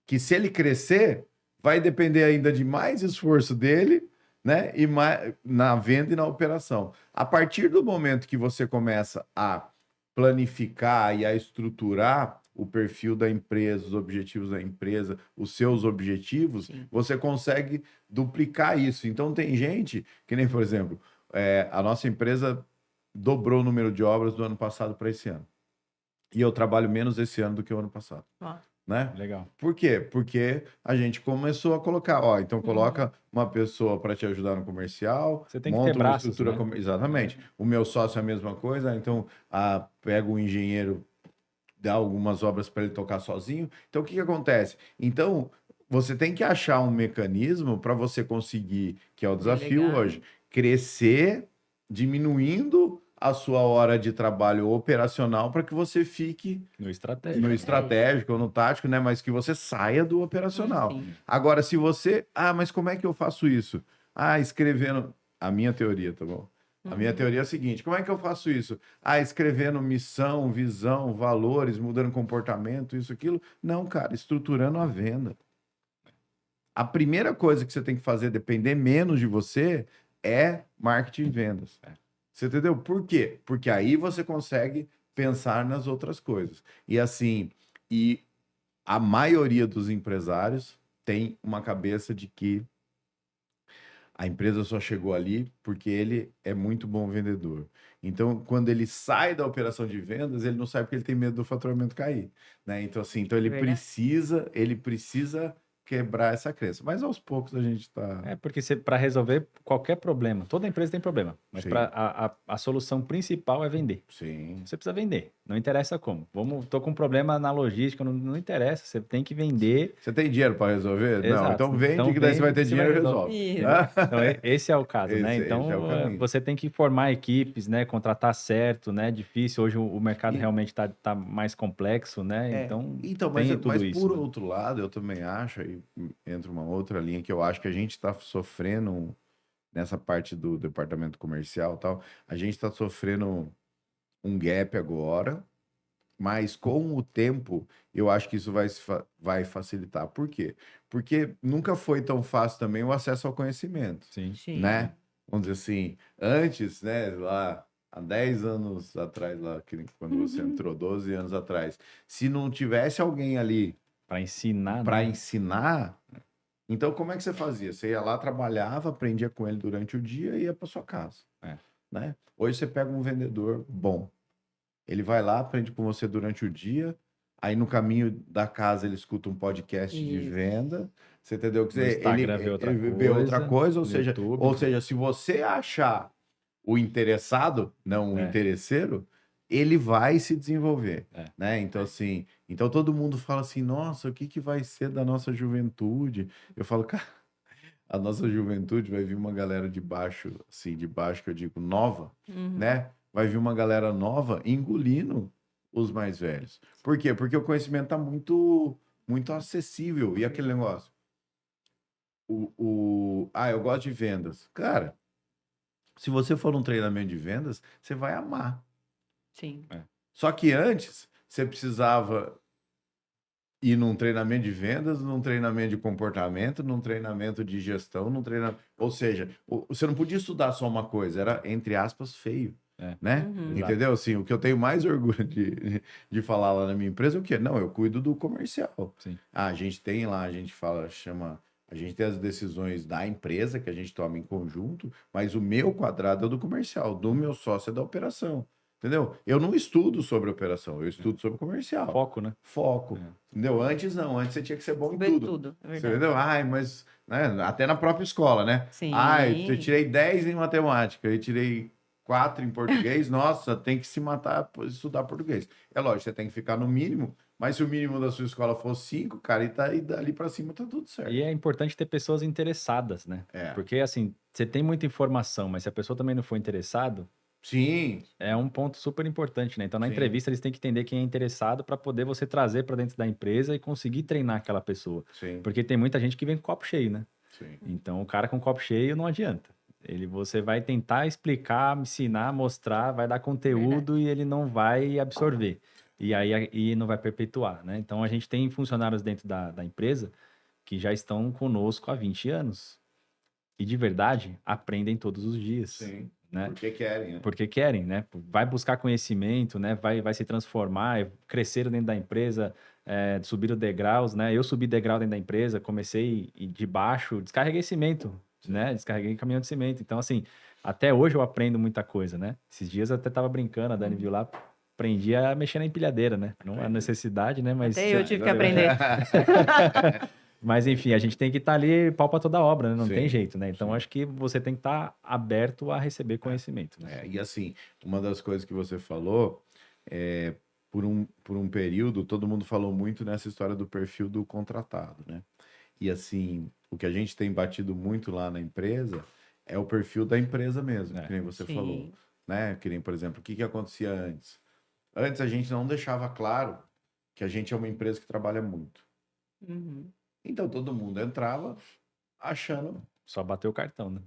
que se ele crescer, vai depender ainda de mais esforço dele, né? E mais, na venda e na operação. A partir do momento que você começa a planificar e a estruturar o perfil da empresa, os objetivos da empresa, os seus objetivos, Sim. você consegue duplicar isso. Então tem gente que nem, por exemplo, a nossa empresa dobrou o número de obras do ano passado para esse ano. E eu trabalho menos esse ano do que o ano passado. Ó, Né? Legal. Por quê? Porque a gente começou a colocar, então coloca uma pessoa para te ajudar no comercial, Você tem que monta ter uma braços, estrutura, né? exatamente. O meu sócio é a mesma coisa, então pega um engenheiro, dá algumas obras para ele tocar sozinho. Então o que acontece? Então você tem que achar um mecanismo para você conseguir, que é o desafio Delegar. hoje, crescer diminuindo a sua hora de trabalho operacional para que você fique No estratégico. no estratégico ou no tático, né? Mas que você saia do operacional. Sim. Agora, se você. Mas como é que eu faço isso? Escrevendo. A minha teoria, tá bom? A minha teoria é a seguinte: como é que eu faço isso? Escrevendo missão, visão, valores, mudando comportamento, isso, aquilo. Não, cara, estruturando a venda. A primeira coisa que você tem que fazer, depender menos de você, é marketing e vendas. Você entendeu? Por quê? Porque aí você consegue pensar nas outras coisas. E assim, a maioria dos empresários tem uma cabeça de que a empresa só chegou ali porque ele é muito bom vendedor. Então, quando ele sai da operação de vendas, ele não sai porque ele tem medo do faturamento cair, né? Então, assim, ele Verdade. precisa quebrar essa crença. Mas aos poucos a gente está. Porque para resolver qualquer problema, toda empresa tem problema, mas Sim. a solução principal é vender. Sim. Você precisa vender, não interessa como. Tô com um problema na logística, não interessa, você tem que vender. Você tem dinheiro para resolver? Não, Exato. então vende, que daí você vai ter dinheiro e resolve. Isso. Então, esse é o caso, né? Esse é o Então, caminho. você tem que formar equipes, né? Contratar certo, né? Difícil, hoje o mercado realmente tá mais complexo, né? Então, mas, tem tudo mas isso. por né? outro lado, eu também acho, aí entra uma outra linha que eu acho que a gente está sofrendo nessa parte do departamento comercial e tal, a gente está sofrendo um gap agora, mas com o tempo eu acho que isso vai facilitar. Por quê? Porque nunca foi tão fácil também o acesso ao conhecimento, Sim. Sim. né? Vamos dizer assim, antes, né, lá há 10 anos atrás, lá, quando você entrou, 12 anos atrás, se não tivesse alguém ali Para ensinar, para né? ensinar, então como é que você fazia? Você ia lá, trabalhava, aprendia com ele durante o dia e ia para sua casa, né? Hoje você pega um vendedor bom, ele vai lá, aprende com você durante o dia, aí no caminho da casa ele escuta um podcast de Isso. venda, você entendeu? Quer No dizer, Instagram vê outra ele vê outra coisa, ou no seja, YouTube. se você achar o interessado, não o É. interesseiro, ele vai se desenvolver, É. né? Então, assim, todo mundo fala assim, nossa, o que vai ser da nossa juventude? Eu falo, cara, a nossa juventude, vai vir uma galera de baixo, assim, de baixo que eu digo nova, né? Vai vir uma galera nova engolindo os mais velhos. Por quê? Porque o conhecimento tá muito acessível. E aquele negócio, eu gosto de vendas. Cara, se você for num treinamento de vendas, você vai amar. Sim. Só que antes, você precisava ir num treinamento de vendas, num treinamento de comportamento, num treinamento de gestão, num treinamento... Ou seja, você não podia estudar só uma coisa, era, entre aspas, feio. Né? Uhum. Entendeu? Assim, o que eu tenho mais orgulho de falar lá na minha empresa é o quê? Não, eu cuido do comercial. Sim. A gente tem lá, a gente tem as decisões da empresa que a gente toma em conjunto, mas o meu quadrado é do comercial, do meu sócio é da operação. Entendeu? Eu não estudo sobre operação, eu estudo sobre comercial. Foco, né? Foco. Entendeu? Antes não, antes você tinha que ser bom em Saber tudo. tudo, é Você verdade. entendeu? Ai, mas né, até na própria escola, né? Sim. Ai, eu tirei 10 em matemática e tirei 4 em português, nossa, tem que se matar para estudar português. É lógico, você tem que ficar no mínimo, mas se o mínimo da sua escola for 5, cara, e dali para cima tá tudo certo. E é importante ter pessoas interessadas, né? Porque, assim, você tem muita informação, mas se a pessoa também não for interessado, Sim. é um ponto super importante, né? Então, na Sim. entrevista, eles têm que entender quem é interessado para poder você trazer para dentro da empresa e conseguir treinar aquela pessoa. Sim. Porque tem muita gente que vem com copo cheio, né? Sim. Então, o cara com copo cheio não adianta. Você vai tentar explicar, ensinar, mostrar, vai dar conteúdo e ele não vai absorver. E não vai perpetuar, né? Então, a gente tem funcionários dentro da empresa que já estão conosco há 20 anos. E, de verdade, aprendem todos os dias. Sim. Né? Porque querem, né? Porque querem, né? Vai buscar conhecimento, né? Vai se transformar, crescer dentro da empresa, subir os degraus, né? Eu subi degrau dentro da empresa, comecei de baixo, descarreguei cimento, né? Descarreguei caminhão de cimento. Então, assim, até hoje eu aprendo muita coisa, né? Esses dias eu até tava brincando, a Dani viu lá, aprendi a mexer na empilhadeira, né? Não é necessidade, né? Mas Até eu tive que aprender. Mas, enfim, a gente tem que estar ali pau para toda obra, né? Não Sim, tem jeito, né? Então, sim. acho que você tem que estar aberto a receber conhecimento. Né? E assim, uma das coisas que você falou, por um período, todo mundo falou muito nessa história do perfil do contratado, né? E assim, o que a gente tem batido muito lá na empresa é o perfil da empresa mesmo, que nem você Sim. falou, né? Que nem, por exemplo, o que acontecia antes? Antes a gente não deixava claro que a gente é uma empresa que trabalha muito. Uhum. Então todo mundo entrava achando, Só bater o cartão, né?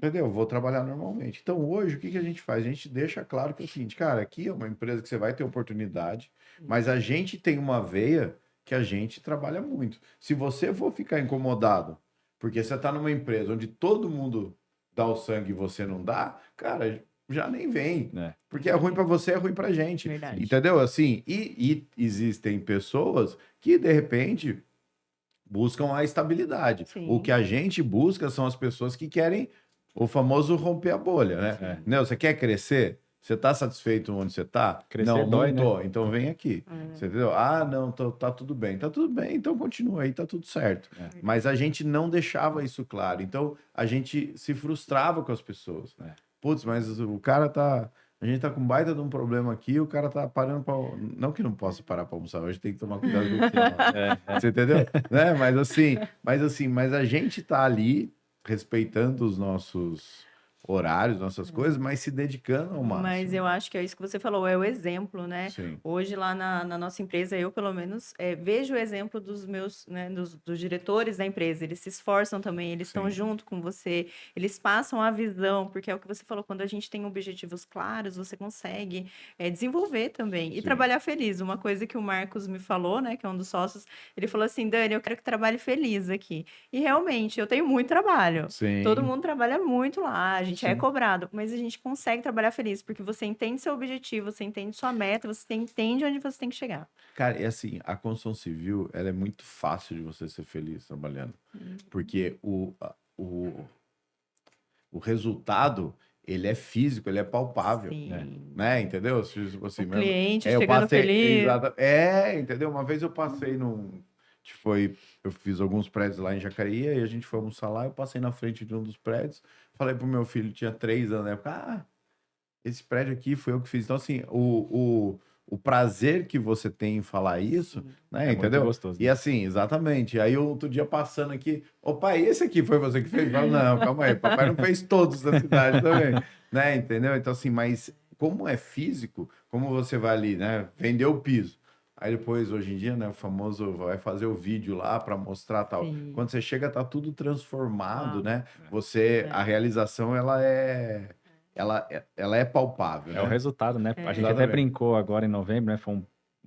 entendeu? Vou trabalhar normalmente. Então, hoje, o que a gente faz? A gente deixa claro que é o seguinte, cara, aqui é uma empresa que você vai ter oportunidade, mas a gente tem uma veia que a gente trabalha muito. Se você for ficar incomodado, porque você está numa empresa onde todo mundo dá o sangue e você não dá, cara, já nem vem. Porque é ruim para você, é ruim para a gente. Verdade. Entendeu? Assim, e existem pessoas que, de repente, buscam a estabilidade. Sim. O que a gente busca são as pessoas que querem o famoso romper a bolha, né? Não, você quer crescer? Você está satisfeito onde você está? Crescer Não, dói, não tô. né? Então vem aqui. Você entendeu? Ah, não, tá tudo bem. Tá tudo bem, então continua aí, tá tudo certo. Mas a gente não deixava isso claro. Então a gente se frustrava com as pessoas. Putz, mas o cara tá... A gente tá com baita de um problema aqui, o cara tá parando para... Não que não possa parar para almoçar, hoje tem que tomar cuidado com o que você entendeu? Né? Mas a gente tá ali respeitando os nossos horários, nossas coisas, mas se dedicando ao máximo. Mas eu acho que é isso que você falou, é o exemplo, né? Sim. Hoje lá na nossa empresa, eu pelo menos vejo o exemplo dos meus, né, dos diretores da empresa. Eles se esforçam também, eles estão junto com você, eles passam a visão, porque é o que você falou, quando a gente tem objetivos claros, você consegue desenvolver também e trabalhar feliz. Uma coisa que o Marcos me falou, né, que é um dos sócios, ele falou assim, Dani, eu quero que trabalhe feliz aqui. E realmente, eu tenho muito trabalho. Sim. Todo mundo trabalha muito lá, a gente é cobrado, mas a gente consegue trabalhar feliz, porque você entende seu objetivo, você entende sua meta, você entende onde você tem que chegar. Cara, é assim, a construção civil, ela é muito fácil de você ser feliz trabalhando, porque o resultado, ele é físico, ele é palpável, né? Entendeu? Tipo assim, O cliente eu chegando passei, feliz. entendeu? Uma vez eu passei eu fiz alguns prédios lá em Jacareí, e a gente foi almoçar lá, eu passei na frente de um dos prédios, falei pro meu filho, tinha 3 anos na época, esse prédio aqui foi eu que fiz. Então, assim, o o prazer que você tem em falar isso, né? É muito Entendeu? gostoso, E né? assim, exatamente. Aí eu outro dia passando aqui, ô pai, esse aqui foi você que fez? Eu falo, não, calma aí, papai não fez todos da cidade também, né? Entendeu? Então assim, mas como é físico, como você vai ali, né? Vender o piso. Aí depois, hoje em dia, né, o famoso vai fazer o vídeo lá para mostrar tal. Sim. Quando você chega, tá tudo transformado, Uau. né? Você, É. a realização, ela é palpável, É o né? resultado, né? A gente até Exatamente. brincou agora em novembro, né? Foi um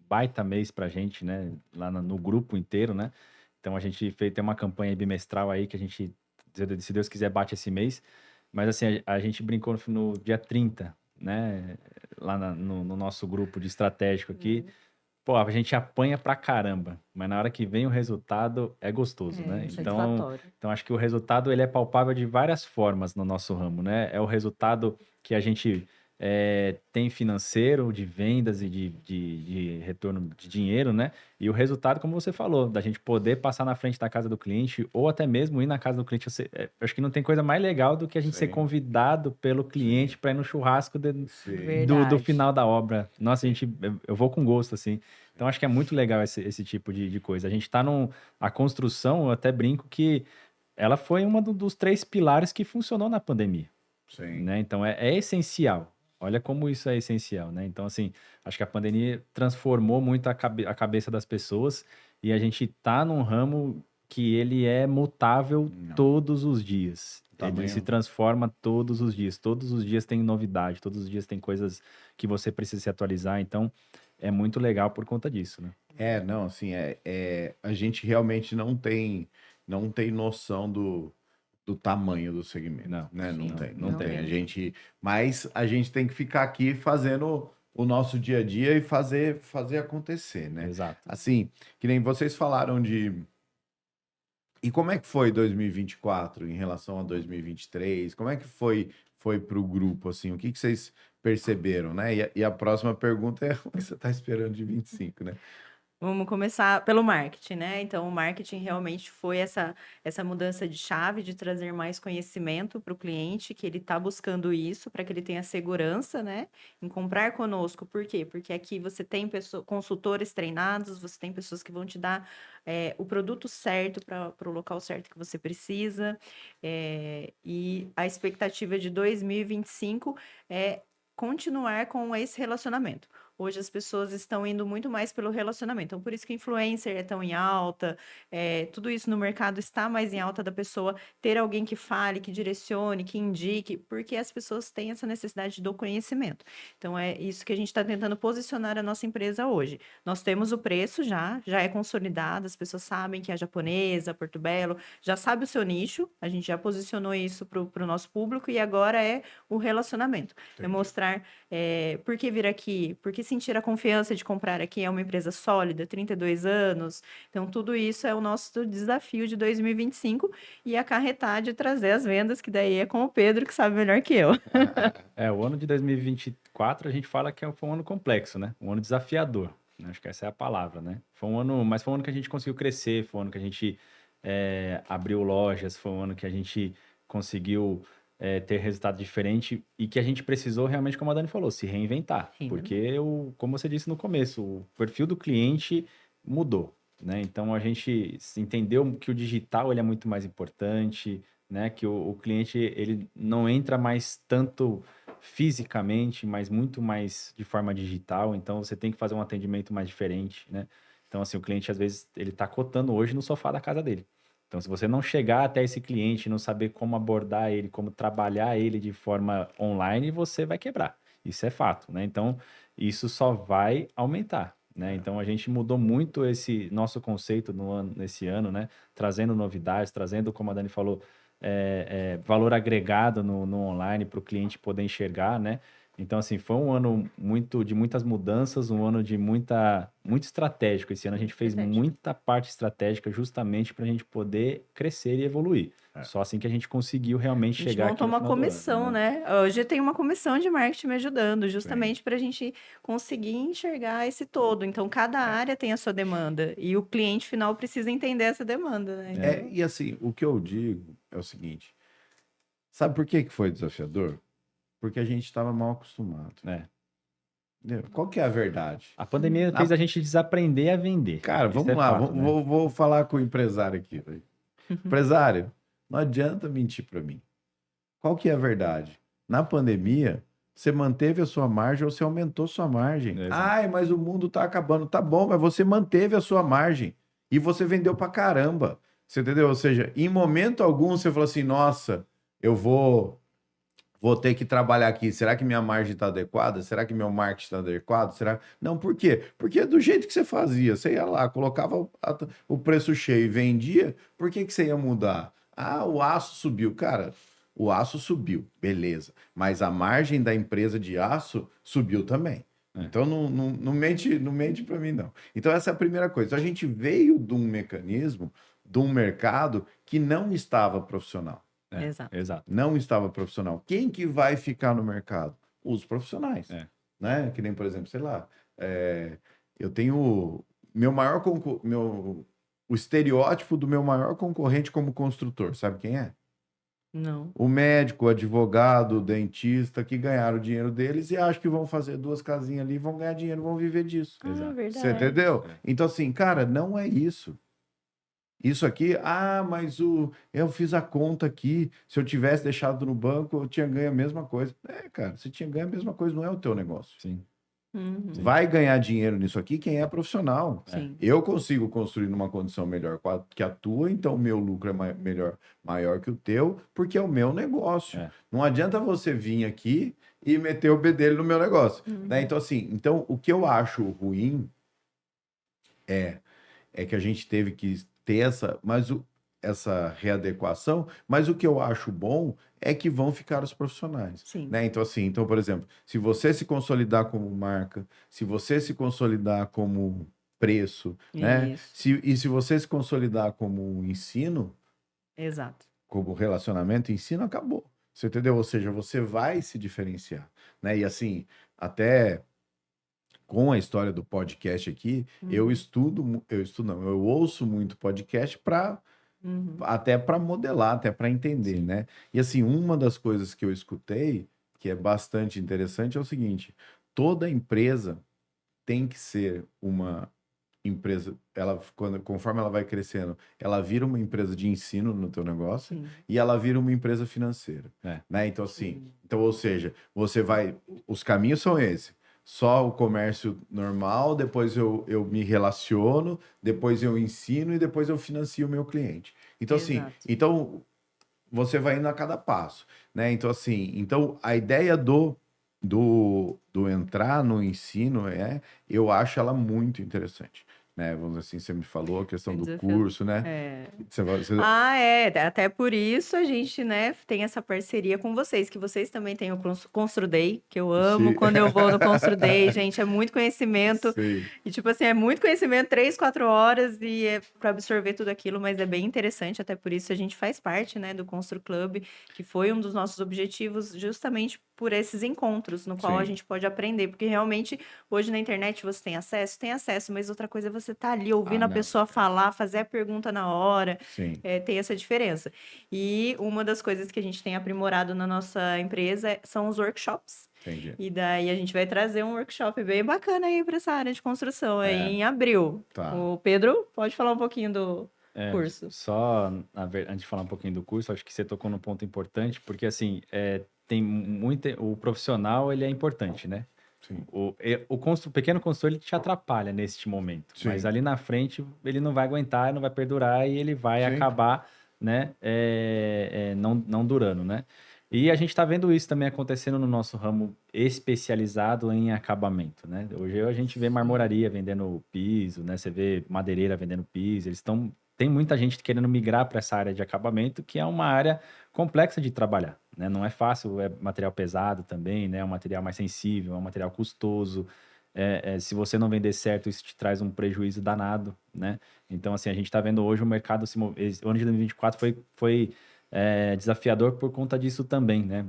baita mês pra gente, né? Lá no grupo inteiro, né? Então a gente tem uma campanha bimestral aí que a gente, se Deus quiser, bate esse mês. Mas assim, a gente brincou no dia 30, né? Lá no nosso grupo de estratégico aqui. Pô, a gente apanha pra caramba, mas na hora que vem o resultado é gostoso, né? Então, Satisfatório. então acho que o resultado ele é palpável de várias formas no nosso ramo, né? É o resultado que a gente tem financeiro, de vendas e de retorno de dinheiro, né? E o resultado, como você falou, da gente poder passar na frente da casa do cliente ou até mesmo ir na casa do cliente. Acho que não tem coisa mais legal do que a gente ser Sim. convidado pelo cliente para ir no churrasco Sim. do Verdade. final da obra. Nossa, eu vou com gosto, assim. Então, acho que é muito legal esse tipo de coisa. A gente está a construção, eu até brinco que ela foi dos 3 pilares que funcionou na pandemia, Sim. né? Então, é essencial. Olha como isso é essencial, né? Então, assim, acho que a pandemia transformou muito a cabeça das pessoas e a gente tá num ramo que ele é mutável Não. todos os dias. Ele Tamanho. se transforma todos os dias. Todos os dias tem novidade, todos os dias tem coisas que você precisa se atualizar. Então, é muito legal por conta disso, né? Não, assim, a gente realmente não tem noção do tamanho do segmento, Não, né? Não sim, tem, não não tem. tem. Mas a gente tem que ficar aqui fazendo o nosso dia a dia e fazer acontecer, né? Exato. Assim, que nem vocês falaram de... E como é que foi 2024 em relação a 2023? Como é que foi para o grupo, assim? O que vocês perceberam, né? E a próxima pergunta é o que você está esperando de 25, né? Vamos começar pelo marketing, né? Então, o marketing realmente foi essa mudança de chave, de trazer mais conhecimento para o cliente, que ele está buscando isso, para que ele tenha segurança, né? Em comprar conosco. Por quê? Porque aqui você tem consultores treinados, você tem pessoas que vão te dar o produto certo para o local certo que você precisa. E a expectativa de 2025 é continuar com esse relacionamento. Hoje as pessoas estão indo muito mais pelo relacionamento. Então, por isso que influencer é tão em alta, tudo isso no mercado está mais em alta da pessoa ter alguém que fale, que direcione, que indique, porque as pessoas têm essa necessidade do conhecimento. Então, é isso que a gente está tentando posicionar a nossa empresa hoje. Nós temos o preço já é consolidado, as pessoas sabem que é japonesa, a Porto Belo, já sabe o seu nicho, a gente já posicionou isso para o nosso público e agora é o relacionamento. É mostrar por que vir aqui, por que sentir a confiança de comprar aqui, é uma empresa sólida, 32 anos. Então, tudo isso é o nosso desafio de 2025 e acarretar de trazer as vendas, que daí é com o Pedro, que sabe melhor que eu. O ano de 2024 a gente fala que foi um ano complexo, né? Um ano desafiador, né? Acho que essa é a palavra, né? Mas foi um ano que a gente conseguiu crescer, foi um ano que a gente abriu lojas, foi um ano que a gente conseguiu ter resultado diferente e que a gente precisou realmente, como a Dani falou, se reinventar. Porque, como você disse no começo, o perfil do cliente mudou, né? Então, a gente entendeu que o digital ele é muito mais importante, né? Que o cliente ele não entra mais tanto fisicamente, mas muito mais de forma digital. Então, você tem que fazer um atendimento mais diferente, né? Então, assim, o cliente, às vezes, ele está cotando hoje no sofá da casa dele. Então, se você não chegar até esse cliente, não saber como abordar ele, como trabalhar ele de forma online, você vai quebrar. Isso é fato, né? Então, isso só vai aumentar, né? Então, a gente mudou muito esse nosso conceito nesse ano, né? Trazendo novidades, trazendo, como a Dani falou, valor agregado no online para o cliente poder enxergar, né? Então, assim, foi um ano de muitas mudanças, um ano de muito estratégico. Esse ano a gente fez muita parte estratégica justamente para a gente poder crescer e evoluir. Só assim que a gente conseguiu realmente A gente chegar aqui montou no uma final do ano, comissão, né? Hoje tem uma comissão de marketing me ajudando, justamente para a gente conseguir enxergar esse todo. Então, cada área tem a sua demanda e o cliente final precisa entender essa demanda, né? Então, E assim, o que eu digo é o seguinte: sabe por que foi desafiador? Porque a gente estava mal acostumado. Entendeu? Qual que é a verdade? A pandemia Na- fez a gente desaprender a vender. Cara, Isso vamos é lá, fato, né? vou falar com o empresário aqui, velho. Empresário, não adianta mentir para mim. Qual que é a verdade? Na pandemia, você manteve a sua margem ou você aumentou sua margem? Exato. Ai, mas o mundo tá acabando. Tá bom, mas você manteve a sua margem e você vendeu pra caramba. Você entendeu? Ou seja, em momento algum você falou assim: nossa, eu vou ter que trabalhar aqui. Será que minha margem está adequada? Será que meu marketing está adequado? Será? Não, por quê? Porque do jeito que você fazia, você ia lá, colocava o preço cheio e vendia, por que que você ia mudar? Ah, o aço subiu. Cara, o aço subiu, beleza. Mas a margem da empresa de aço subiu também. Então não mente para mim, não. Então, essa é a primeira coisa. Então, a gente veio de um mecanismo, de um mercado que não estava profissional. Exato. Exato. Não estava profissional. Quem que vai ficar no mercado? Os profissionais. É. Né? Que nem, por exemplo, sei lá, eu tenho meu maior o estereótipo do meu maior concorrente como construtor, sabe quem é? Não. O médico, o advogado, o dentista que ganharam o dinheiro deles e acham que vão fazer 2 casinhas ali, vão ganhar dinheiro, vão viver disso. Ah, Exato. verdade. Você entendeu? É. Então, assim, cara, não é isso. Isso aqui, mas eu fiz a conta aqui. Se eu tivesse deixado no banco, eu tinha ganho a mesma coisa. Cara, você tinha ganho a mesma coisa, não é o teu negócio. Sim. Uhum. Vai ganhar dinheiro nisso aqui quem é profissional. Sim. Eu consigo construir numa condição melhor que a tua, então o meu lucro é maior que o teu, porque é o meu negócio. É. Não adianta você vir aqui e meter o bedelho no meu negócio. Né? Então, assim, o que eu acho ruim é que a gente teve que ter essa readequação, mas o que eu acho bom é que vão ficar os profissionais. Sim. Né? Então, assim, por exemplo, se você se consolidar como marca, se você se consolidar como preço, né? Isso. Se você se consolidar como ensino, Exato. como relacionamento, ensino, acabou. Você entendeu? Ou seja, você vai se diferenciar. Né? E assim, até com a história do podcast aqui, eu ouço muito podcast até para modelar, até para entender, Sim. né? E assim, uma das coisas que eu escutei, que é bastante interessante, é o seguinte: toda empresa tem que ser uma empresa, conforme ela vai crescendo, ela vira uma empresa de ensino no teu negócio Sim. e ela vira uma empresa financeira, né? Então assim, ou seja, os caminhos são esses. Só o comércio normal, depois eu me relaciono, depois eu ensino e depois eu financio o meu cliente. Então assim, Exato. você vai indo a cada passo, né? Então assim, a ideia do entrar no ensino eu acho ela muito interessante, né? Vamos dizer assim, você me falou a questão do curso, né? É. Você- Até por isso a gente, né, tem essa parceria com vocês, que vocês também têm o Constru Day, que eu amo Sim. quando eu vou no Constru Day, gente, é muito conhecimento, Sim. e tipo assim, é muito conhecimento, 3, 4 horas, e é para absorver tudo aquilo, mas é bem interessante, até por isso a gente faz parte, né, do Constru Club, que foi um dos nossos objetivos, justamente por esses encontros, no qual a Sim. gente pode aprender, porque realmente, hoje na internet você tem acesso, mas outra coisa é você tá ali ouvindo a não, pessoa falar, fazer a pergunta na hora, Sim. tem essa diferença. E uma das coisas que a gente tem aprimorado na nossa empresa são os workshops. Entendi. E daí a gente vai trazer um workshop bem bacana aí para essa área de construção aí em abril. Tá. O Pedro, pode falar um pouquinho do curso? Só, antes de falar um pouquinho do curso, acho que você tocou num ponto importante, porque assim, o profissional, ele é importante, né? Sim. O pequeno consultor, ele te atrapalha neste momento, Sim. mas ali na frente ele não vai aguentar, não vai perdurar e ele vai Sim. acabar, né, não durando, né? E a gente está vendo isso também acontecendo no nosso ramo especializado em acabamento, né? Hoje a gente vê marmoraria vendendo piso, né? Você vê madeireira vendendo piso, tem muita gente querendo migrar para essa área de acabamento, que é uma área complexa de trabalhar, né? Não é fácil, é material pesado também, né? É um material mais sensível, é um material custoso. Se você não vender certo, isso te traz um prejuízo danado, né? Então, assim, a gente está vendo hoje o mercado o ano de 2024 foi desafiador por conta disso também, né?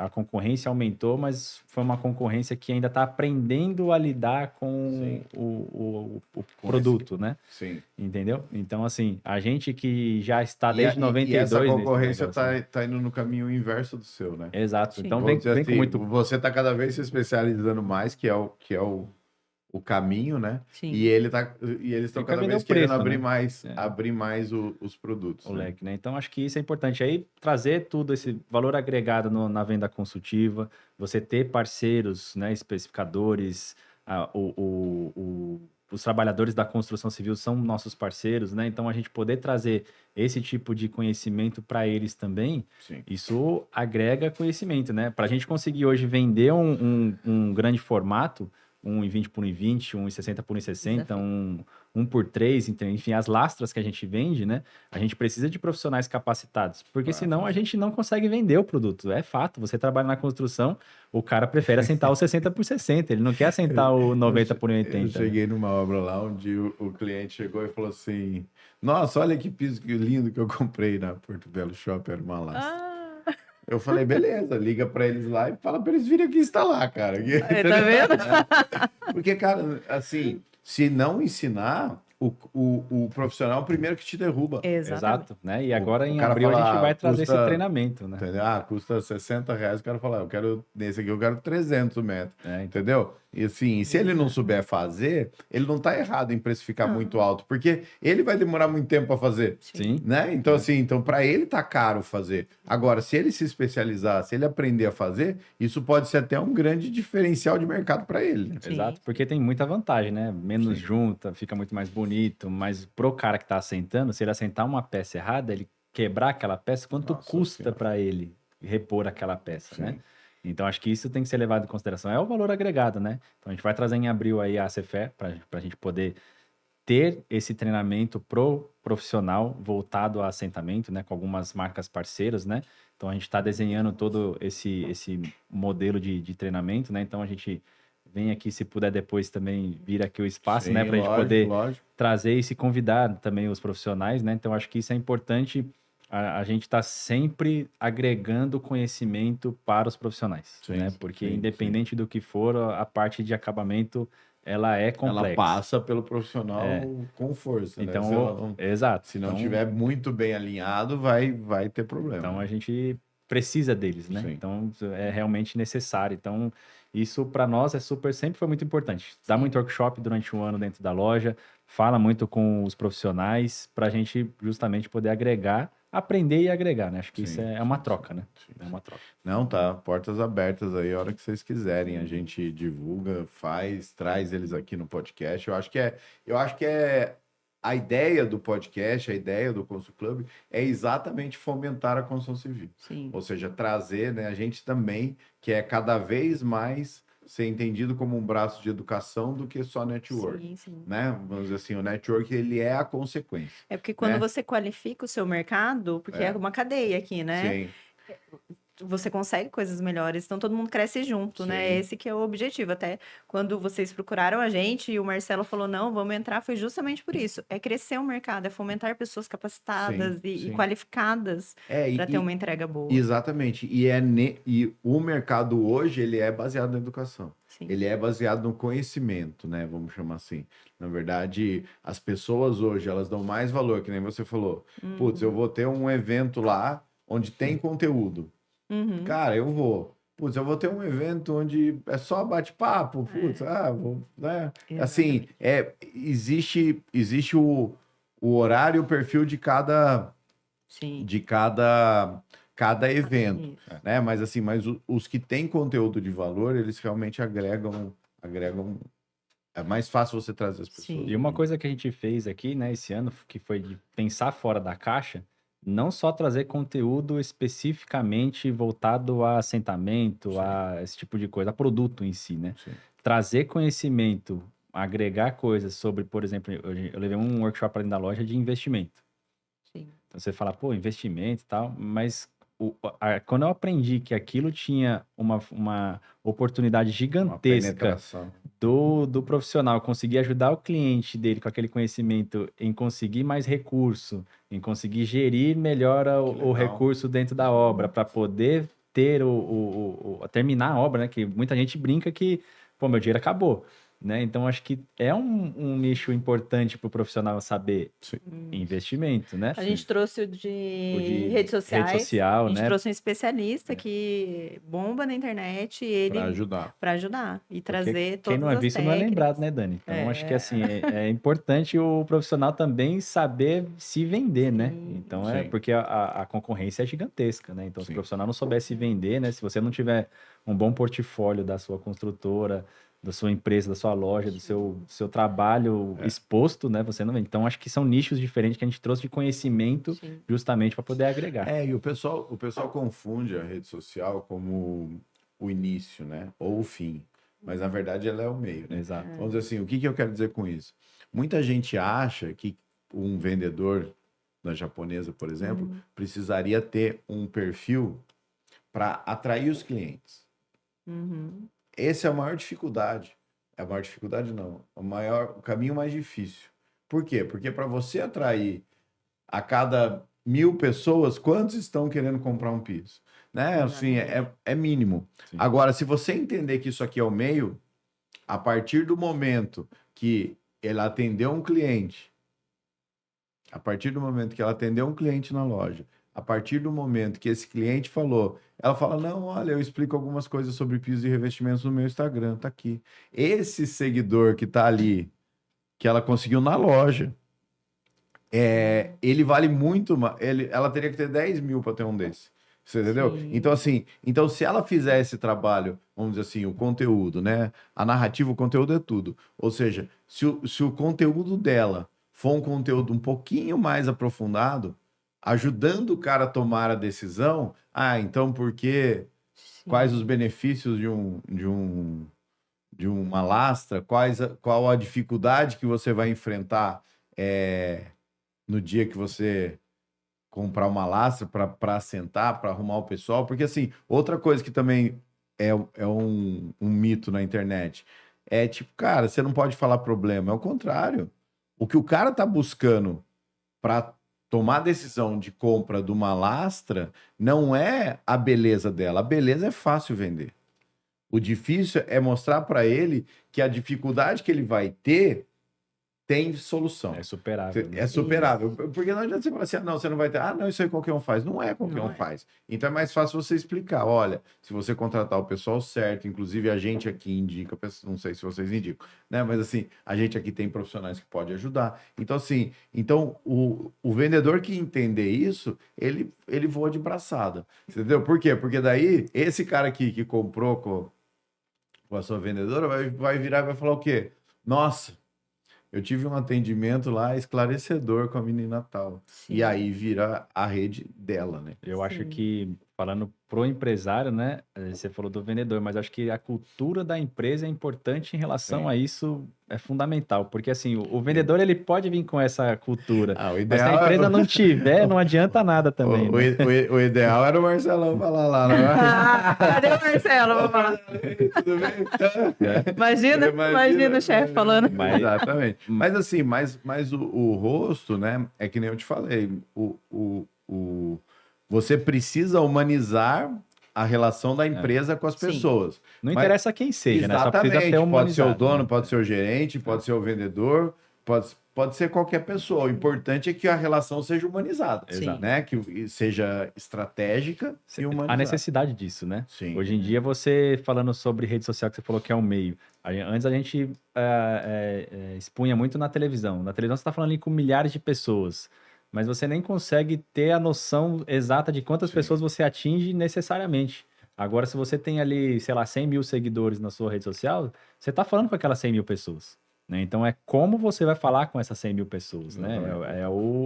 A concorrência aumentou, mas foi uma concorrência que ainda está aprendendo a lidar com Sim. o Com produto, né? Sim. Entendeu? Então, assim, a gente que já está E, desde e 92 essa nesse concorrência negócio, né? tá indo no caminho inverso do seu, né? Exato. Sim. Então, Vamos dizer vem com assim, muito... você está cada vez se especializando mais, que é o caminho, né? Sim. E eles estão Ele quer cada vender vez o querendo preço, abrir né? mais, É. abrir mais os produtos, o né? leque, né? Então, acho que isso é importante. Aí, trazer tudo esse valor agregado na venda consultiva, você ter parceiros, né, especificadores, os trabalhadores da construção civil são nossos parceiros, né? Então, a gente poder trazer esse tipo de conhecimento para eles também, Sim. isso agrega conhecimento, né? Para a gente conseguir hoje vender um grande formato, 1,20 por 1,20, 1,60 por 1,60, Desafio. 1 por 3, enfim, as lastras que a gente vende, né? A gente precisa de profissionais capacitados, porque Pra senão a fazer. gente não consegue vender o produto. É fato, você trabalha na construção, o cara prefere assentar o 60 por 60, ele não quer assentar o 90 por Eu 80. Né? cheguei numa obra lá onde o cliente chegou e falou assim: Nossa, olha que piso lindo que eu comprei na Porto Belo Shopping, era uma lastra. Ah, Eu falei, beleza, liga pra eles lá e fala pra eles virem aqui instalar, cara. tá vendo? Porque, cara, assim, se não ensinar, o profissional é o primeiro que te derruba. Exatamente. Exato, né? E agora O em cara abril a fala, gente vai trazer esse custa- treinamento, né? Entendeu? Ah, custa R$ 60, o cara fala, nesse aqui eu quero 300 metros, Então, entendeu? E assim, se ele não souber fazer, ele não tá errado em precificar Não. muito alto, porque ele vai demorar muito tempo para fazer. sim. Né? Então, assim, para ele tá caro fazer. Agora, se ele se especializar, se ele aprender a fazer, isso pode ser até um grande diferencial de mercado para ele. Né? Sim. Exato, porque tem muita vantagem, né? Menos Sim. junta, fica muito mais bonito, mas pro cara que tá assentando, se ele assentar uma peça errada, ele quebrar aquela peça, quanto Nossa custa Senhora. para ele repor aquela peça, Sim. né? Então, acho que isso tem que ser levado em consideração. É o valor agregado, né? Então, a gente vai trazer em abril aí a Cefe para a gente poder ter esse treinamento pro profissional voltado a assentamento, né? Com algumas marcas parceiras, né? Então, a gente está desenhando todo esse modelo de treinamento, né? Então, a gente vem aqui, se puder depois também vir aqui o espaço, Sim, né? Para a gente lógico, poder lógico. trazer e se convidar também os profissionais, né? Então, acho que isso é importante. A gente está sempre agregando conhecimento para os profissionais, Sim, né? Porque sim, independente do que for, a parte de acabamento, ela é complexa. Ela passa pelo profissional com força, né? Então, Se ela não, exato. se não Então, tiver muito bem alinhado, vai ter problema. então a gente precisa deles, né? Sim. Então é realmente necessário. Então isso para nós sempre foi muito importante. Dá Sim. muito workshop durante um ano dentro da loja, fala muito com os profissionais para a gente justamente poder agregar, aprender e agregar, né? Acho que isso Sim, é uma sim, troca, sim, né? sim, É uma troca. Não, tá. Portas abertas aí, a hora que vocês quiserem. A gente divulga, traz eles aqui no podcast. Eu acho que é a ideia do podcast, a ideia do Consul Club é exatamente fomentar a construção civil. Sim. Ou seja, trazer, né, a gente também quer cada vez mais ser entendido como um braço de educação do que só network. Sim, sim. Né? Vamos dizer assim, o network ele é a consequência. É porque quando né? você qualifica o seu mercado, porque é uma cadeia aqui, né? Sim. Você consegue coisas melhores, então todo mundo cresce junto, né? Sim. Esse que é o objetivo. Até quando vocês procuraram a gente e o Marcelo falou, não, vamos entrar, foi justamente por isso. É crescer o mercado, é fomentar pessoas capacitadas e sim. qualificadas para ter uma entrega boa. Exatamente. E o mercado hoje, ele é baseado na educação. Sim. Ele é baseado no conhecimento, né? Vamos chamar assim. Na verdade, as pessoas hoje, elas dão mais valor, que nem você falou. Putz, eu vou ter um evento lá onde tem conteúdo. Uhum. Cara, eu vou. Putz, eu vou ter um evento onde é só bate-papo. Putz, vou, né? Assim, existe o horário e o perfil de cada Sim. cada evento, Isso. né? Mas assim, os que têm conteúdo de valor, eles realmente agregam. É mais fácil você trazer as pessoas. Sim. E uma coisa que a gente fez aqui, né, esse ano, que foi de pensar fora da caixa, não só trazer conteúdo especificamente voltado a assentamento, a esse tipo de coisa, a produto em si, né? Sim. Trazer conhecimento, agregar coisas sobre, por exemplo, eu levei um workshop ali da loja de investimento. Sim. Então você fala, pô, investimento e tal, mas quando eu aprendi que aquilo tinha uma oportunidade Uma gigantesca penetração. do profissional conseguir ajudar o cliente dele com aquele conhecimento em conseguir mais recurso, em conseguir gerir melhor o legal. recurso dentro da obra, para poder ter terminar a obra, né? Que muita gente brinca que, pô, meu dinheiro acabou, né? Então, acho que é um nicho importante para o profissional saber Sim. investimento, né? A gente trouxe o O de de redes sociais. rede social, A gente né? trouxe um especialista que bomba na internet e ele Para ajudar. para ajudar e Porque trazer quem todas não é as visto não é técnicas. lembrado, né, Dani? Então, acho que É. assim, é importante o profissional também saber se vender, né? Sim. Então, Sim. porque a concorrência é gigantesca, né? Então, se o Sim. profissional não souber se vender, né? Se você não tiver um bom portfólio da sua construtora, da sua empresa, da sua loja, do seu trabalho exposto, né? Você não vende. Então, acho que são nichos diferentes que a gente trouxe de conhecimento Sim. justamente para poder agregar. E o pessoal confunde a rede social como o início, né? Ou o fim. Mas na verdade ela é o meio, né? Exato. Vamos dizer assim, o que eu quero dizer com isso? Muita gente acha que um vendedor da japonesa, por exemplo, precisaria ter um perfil para atrair os clientes. Uhum. Essa é a maior dificuldade. É a maior dificuldade, não. O caminho mais difícil. Por quê? Porque para você atrair a cada 1.000 pessoas, quantos estão querendo comprar um piso? Né? Assim, é mínimo. Sim. Agora, se você entender que isso aqui é o meio, a partir do momento que ela atendeu um cliente, a partir do momento que ela atendeu um cliente na loja, a partir do momento que esse cliente falou, ela fala, não, olha, eu explico algumas coisas sobre pisos e revestimentos no meu Instagram, tá aqui. Esse seguidor que tá ali, que ela conseguiu na loja, ele vale muito mais. Ela teria que ter 10.000 para ter um desse. Você entendeu? Sim. Então, assim, se ela fizer esse trabalho, vamos dizer assim, o conteúdo, né? A narrativa, o conteúdo é tudo. Ou seja, se o conteúdo dela for um conteúdo um pouquinho mais aprofundado, ajudando o cara a tomar a decisão, então por que? Quais os benefícios de uma lastra? Qual a dificuldade que você vai enfrentar no dia que você comprar uma lastra para assentar, para arrumar o pessoal? Porque, assim, outra coisa que também é um mito na internet é tipo, cara, você não pode falar problema. É o contrário. O que o cara tá buscando para tomar a decisão de compra de uma lastra não é a beleza dela. A beleza é fácil vender. O difícil é mostrar para ele que a dificuldade que ele vai ter tem solução. É superável, né? É superável. Porque não adianta você falar assim, não, você não vai ter. Não, isso aí qualquer um faz. Não é qualquer um faz. Então é mais fácil você explicar. Olha, se você contratar o pessoal certo, inclusive a gente aqui indica, não sei se vocês indicam, né? Mas assim, a gente aqui tem profissionais que podem ajudar. Então, assim, o vendedor que entender isso, ele voa de braçada. Entendeu? Por quê? Porque daí, esse cara aqui que comprou com a sua vendedora vai virar e vai falar o quê? Nossa, eu tive um atendimento lá esclarecedor com a menina tal. Sim. E aí vira a rede dela, né? Eu acho Sim. que, falando pro empresário, né? Você falou do vendedor, mas acho que a cultura da empresa é importante em relação Sim. a isso, é fundamental. Porque, assim, o vendedor, ele pode vir com essa cultura, O mas se ideal a empresa não tiver, não adianta nada também, né? o ideal era o Marcelão falar lá, né? Cadê o Marcelo? Vou falar. Tudo bem? Imagina o chefe falando. Exatamente. Mas assim, mas o rosto, né? É que nem eu te falei. Você precisa humanizar a relação da empresa com as Sim. pessoas. Não Mas- interessa quem seja, né? Só Exatamente. precisa ter Pode ser o humanizado, dono, né? pode ser o gerente, pode ser o vendedor, pode ser qualquer pessoa. O importante é que a relação seja humanizada, Exato. né? Que seja estratégica e A humanizada. necessidade disso, né? Sim. Hoje em dia, você falando sobre rede social, que você falou que é o meio. Antes a gente expunha muito na televisão. Na televisão você está falando ali com milhares de pessoas, mas você nem consegue ter a noção exata de quantas Sim. pessoas você atinge necessariamente. Agora, se você tem ali, sei lá, 100 mil seguidores na sua rede social, você está falando com aquelas 100 mil pessoas, né? Então, é como você vai falar com essas 100 mil pessoas, né? Exatamente.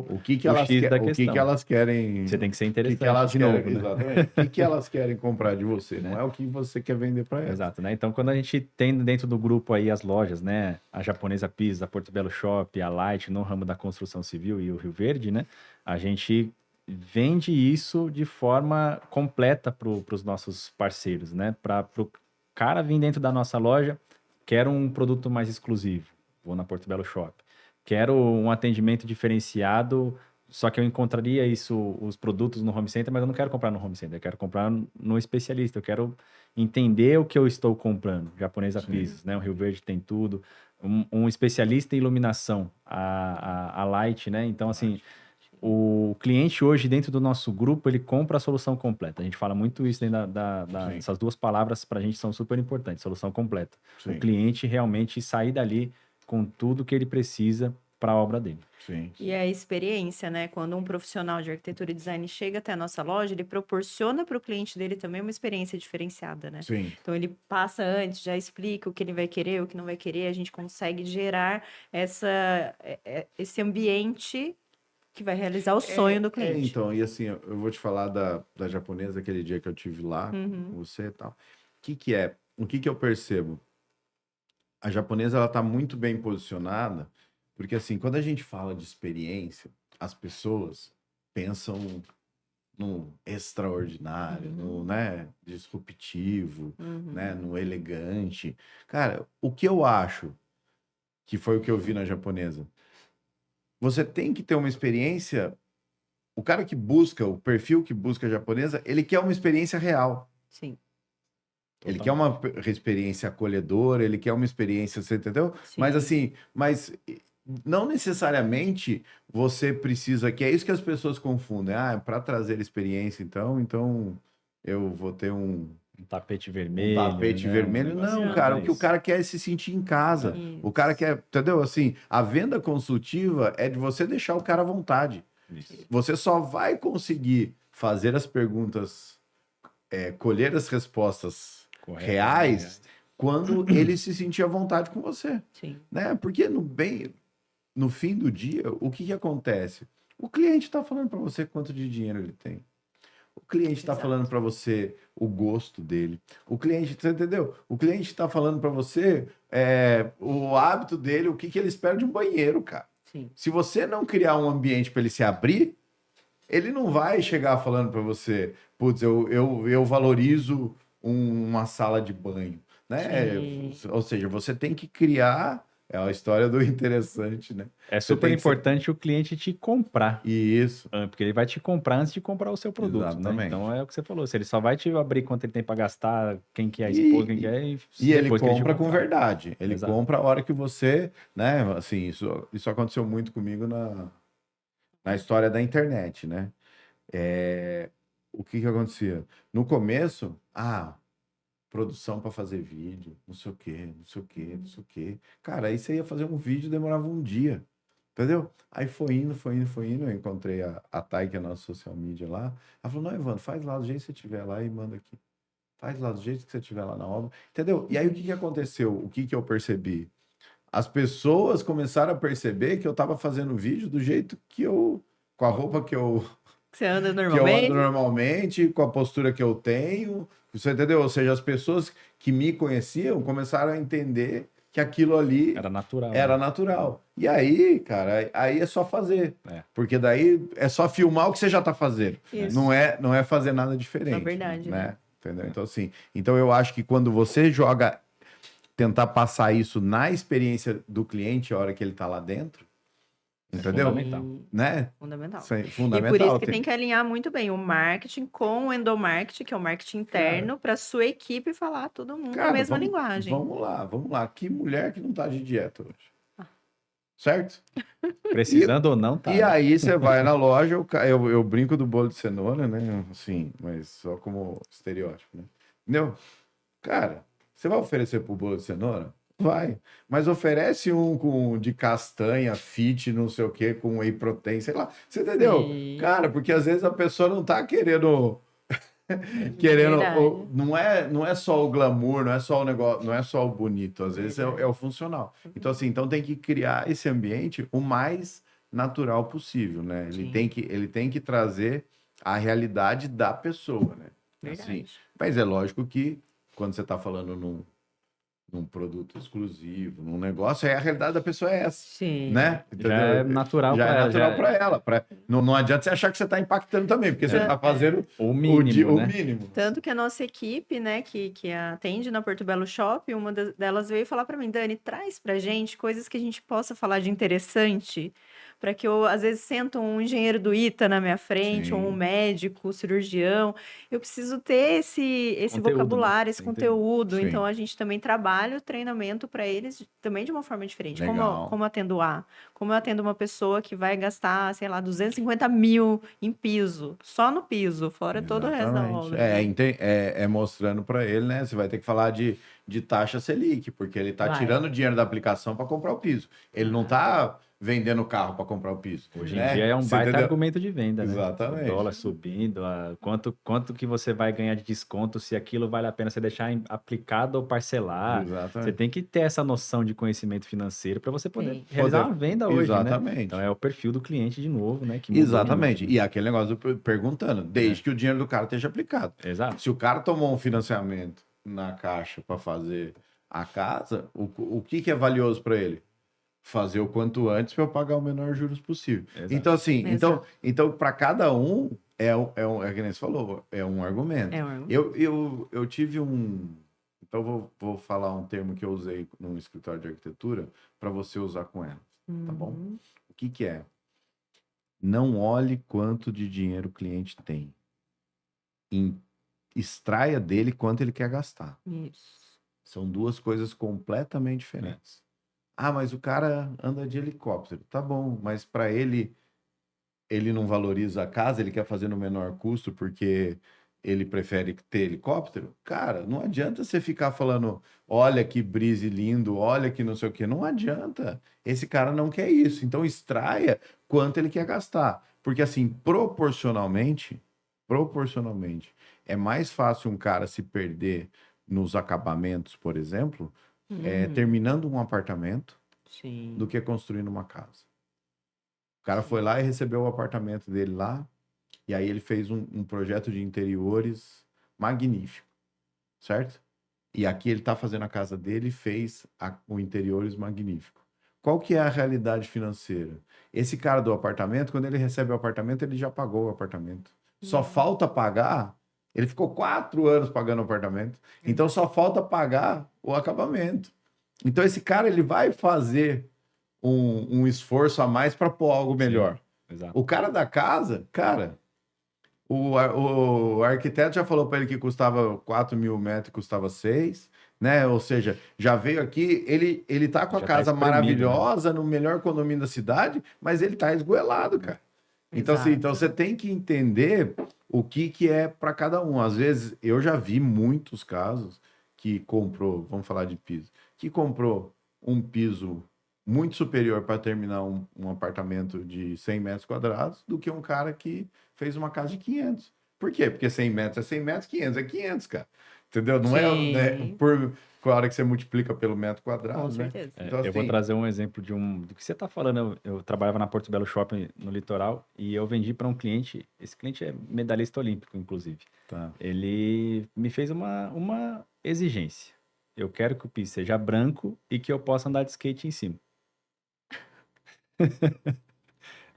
O que o elas X da o que questão. elas querem. Você tem que ser O interessante que elas de querem, novo, né? exatamente. O que elas querem comprar de você, não é o que você quer vender para elas. Exato, né? Então, quando a gente tem dentro do grupo aí as lojas, né? A Japonesa Pisos, a Porto Belo Shop, a Light no ramo da construção civil e o Rio Verde, né? A gente vende isso de forma completa para os nossos parceiros, né? Para o cara vir dentro da nossa loja, quero um produto mais exclusivo, vou na Portobello Shop. Quero um atendimento diferenciado, só que eu encontraria os produtos no home center, mas eu não quero comprar no home center, eu quero comprar no especialista, eu quero entender o que eu estou comprando. Japonesa Pisos, né? O Rio Verde tem tudo. Um especialista em iluminação, a Light, né? Então, assim, o cliente hoje, dentro do nosso grupo, ele compra a solução completa. A gente fala muito isso dentro Sim. essas duas palavras para a gente são super importantes, solução completa. Sim. O cliente realmente sair dali com tudo que ele precisa para a obra dele. Sim. E a experiência, né? Quando um profissional de arquitetura e design chega até a nossa loja, ele proporciona para o cliente dele também uma experiência diferenciada, né? Sim. Então ele passa antes, já explica o que ele vai querer, o que não vai querer, a gente consegue gerar esse ambiente que vai realizar o sonho do cliente. Então, e assim, eu vou te falar da japonesa, aquele dia que eu tive lá Uhum. com você e tal. O que eu percebo? A japonesa, ela tá muito bem posicionada, porque assim, quando a gente fala de experiência, as pessoas pensam no extraordinário, no, né, disruptivo, Uhum. né, no elegante. Cara, o que eu acho que foi o que eu vi na japonesa, você tem que ter uma experiência. O cara que busca, o perfil que busca a japonesa, ele quer uma experiência real. Sim. Ele quer uma experiência acolhedora, ele quer uma experiência, você entendeu? Mas Sim. assim, não necessariamente você precisa, que é isso que as pessoas confundem. Ah, para trazer experiência, então eu vou ter um tapete vermelho. tapete né? vermelho. Não, Não. cara, o que o cara quer é se sentir em casa. O cara quer, entendeu? Assim, a venda consultiva é de você deixar o cara à vontade. Isso. Você só vai conseguir fazer as perguntas, colher as respostas Correto, reais quando ele se sentir à vontade com você. Sim. Né? Porque no fim do dia, o que, que acontece? O cliente está falando para você quanto de dinheiro ele tem. O cliente está Exato. falando para você o gosto dele. O cliente, você entendeu? O cliente está falando para você o hábito dele, o que, que ele espera de um banheiro, cara. Sim. Se você não criar um ambiente para ele se abrir, ele não vai chegar falando para você, putz, eu valorizo uma sala de banho, né? Sim. Ou seja, você tem que criar, é a história do interessante, né? É Você super tem que ser- importante o cliente te comprar. Isso, Porque ele vai te comprar antes de comprar o seu produto, né? Exatamente. Então é o que você falou. Se ele só vai te abrir quanto ele tem para gastar, quem que é a E- esposa, quem que é, e ele depois que te compra com comprar. verdade. Ele Exato. compra a hora que você, né? Assim, isso aconteceu muito comigo na história da internet, né? O que que acontecia? No começo, produção para fazer vídeo, não sei o quê, não sei o quê, não sei o quê. Cara, aí você ia fazer um vídeo, demorava um dia, entendeu? Aí foi indo, eu encontrei a Thay, que é a nossa social media lá. Ela falou, não, Evandro, faz lá do jeito que você estiver lá e manda aqui. Faz lá do jeito que você estiver lá na obra, entendeu? E aí o que que aconteceu? O que que eu percebi? As pessoas começaram a perceber que eu tava fazendo vídeo do jeito que com a roupa que eu Você anda que eu normalmente? ando normalmente, com a postura que eu tenho, você entendeu? Ou seja, as pessoas que me conheciam começaram a entender que aquilo ali Era natural. era né? natural. E aí, cara, aí é só fazer. É. Porque daí é só filmar o que você já tá fazendo. Isso. Não é fazer nada diferente. Na verdade, né? Entendeu? Então, assim, eu acho que quando você tentar passar isso na experiência do cliente, a hora que ele tá lá dentro, entendeu? Fundamental. Né? Fundamental. Isso é E fundamental. por isso que tem que alinhar muito bem o marketing com o endomarketing, que é o marketing interno, para sua equipe falar todo mundo a mesma linguagem. Vamos lá. Que mulher que não tá de dieta hoje? Certo? Precisando ou não, tá. E aí você vai na loja, eu brinco do bolo de cenoura, né? Assim, mas só como estereótipo, né? Entendeu? Cara, você vai oferecer pro bolo de cenoura? Vai. Mas oferece um de castanha, fit, não sei o quê, com whey protein, sei lá. Você entendeu? Sim. Cara, porque às vezes a pessoa não tá querendo, Verdade. não é só o glamour, não é só o negócio, não é só o bonito, às vezes é o funcional. Então assim, tem que criar esse ambiente o mais natural possível, né? Sim. Ele tem que trazer a realidade da pessoa, né? Assim, Verdade. mas é lógico que quando você está falando num produto exclusivo, num negócio, aí a realidade da pessoa é essa, Sim. né? Já é natural Já para é ela. natural para ela. Não adianta você achar que você está impactando também, porque você está fazendo O mínimo, o né? mínimo. Tanto que a nossa equipe, né, que atende na Portobello Shop, uma delas veio falar para mim, Dani, traz pra gente coisas que a gente possa falar de interessante, para que eu, às vezes, sento um engenheiro do ITA na minha frente, ou um Sim. médico, cirurgião, eu preciso ter esse Conteúdo, né? vocabulário, esse Tem que ter. conteúdo, Sim. então a gente também trabalha o treinamento para eles também de uma forma diferente. Legal. Como eu atendo como eu atendo uma pessoa que vai gastar, sei lá, 250 mil em piso, só no piso, fora todo o resto da Exatamente. obra. né? É mostrando para ele, né? Você vai ter que falar de taxa Selic, porque ele está Vai. tirando dinheiro da aplicação para comprar o piso. Ele não está vendendo o carro para comprar o piso. Hoje em né? dia é um Você baita entendeu? argumento de venda, né? Exatamente. O dólar subindo, quanto que você vai ganhar de desconto, se aquilo vale a pena você deixar aplicado ou parcelar. Você Exatamente. tem que ter essa noção de conhecimento financeiro para você poder Sim. realizar uma venda hoje, né? Exatamente. Então é o perfil do cliente de novo, né? Que mudou de Exatamente. novo, E aquele negócio perguntando, desde que o dinheiro do cara esteja aplicado. né? Exato. Se o cara tomou um financiamento na Caixa para fazer a casa, o que é valioso para ele? Fazer o quanto antes para eu pagar o menor juros possível. Exato. Então, assim, Exato. então para cada um, é que nem você falou, é um argumento. É um argumento. Eu tive um. Então, vou falar um termo que eu usei num escritório de arquitetura para você usar com ela. Tá bom? Uhum. O que é? Não olhe quanto de dinheiro o cliente tem. Extraia dele quanto ele quer gastar. Isso. São duas coisas completamente diferentes. Ah, mas o cara anda de helicóptero. Tá bom, mas para ele não valoriza a casa, ele quer fazer no menor custo porque ele prefere ter helicóptero? Cara, não adianta você ficar falando, olha que brise lindo, olha que não sei o quê. Não adianta. Esse cara não quer isso. Então extraia quanto ele quer gastar. Porque assim, proporcionalmente, é mais fácil um cara se perder nos acabamentos, por exemplo, terminando um apartamento Sim. do que construindo uma casa. O cara foi lá e recebeu o apartamento dele lá, e aí ele fez um projeto de interiores magnífico, certo? E aqui ele está fazendo a casa dele e fez o interiores magnífico. Qual que é a realidade financeira? Esse cara do apartamento, quando ele recebe o apartamento, ele já pagou o apartamento. Só falta pagar. Ele ficou 4 anos pagando o apartamento. Então só falta pagar o acabamento. Então esse cara ele vai fazer um esforço a mais para pôr algo melhor. Exato. O cara da casa, cara, o arquiteto já falou para ele que custava 4 mil metros e custava 6, né? Ou seja, já veio aqui, ele tá com a Já tá casa espremido, maravilhosa, no melhor condomínio da cidade, mas ele tá esgoelado, cara. Então, assim, então você tem que entender o que é para cada um. Às vezes, eu já vi muitos casos que comprou, vamos falar de piso, que comprou um piso muito superior para terminar um apartamento de 100 metros quadrados do que um cara que fez uma casa de 500. Por quê? Porque 100 metros é 100 metros, 500 é 500, cara. Entendeu? Não Sim. por a hora que você multiplica pelo metro quadrado, Com né? certeza. Então, Eu vou assim, trazer um exemplo do que você está falando. Eu trabalhava na Portobello Shopping no litoral e eu vendi para um cliente. Esse cliente é medalhista olímpico, inclusive. tá. Ele me fez uma exigência. Eu quero que o piso seja branco e que eu possa andar de skate em cima.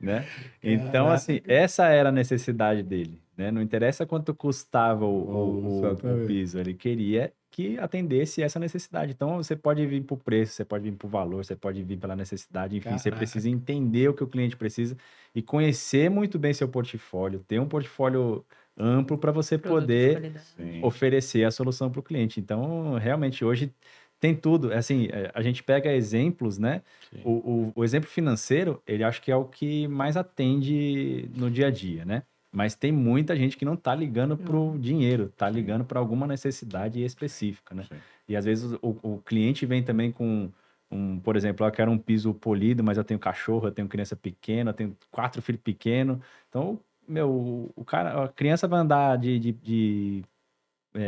Né? Então, assim, essa era a necessidade dele, né? Não interessa quanto custava o Exatamente. piso, ele queria que atendesse essa necessidade. Então, você pode vir por preço, você pode vir por valor, você pode vir pela necessidade, enfim, você precisa entender o que o cliente precisa e conhecer muito bem seu portfólio, ter um portfólio amplo para você Produto de poder qualidade. Sim. oferecer a solução para o cliente. Então, realmente, hoje tem tudo. Assim, a gente pega exemplos, né? Sim. O exemplo financeiro, ele acho que é o que mais atende no dia a dia, né? Mas tem muita gente que não tá ligando pro dinheiro, tá Sim. ligando para alguma necessidade específica, né? Sim. E às vezes o cliente vem também com por exemplo, eu quero um piso polido, mas eu tenho cachorro, eu tenho criança pequena, eu tenho 4 filhos pequenos. Então, a criança vai andar de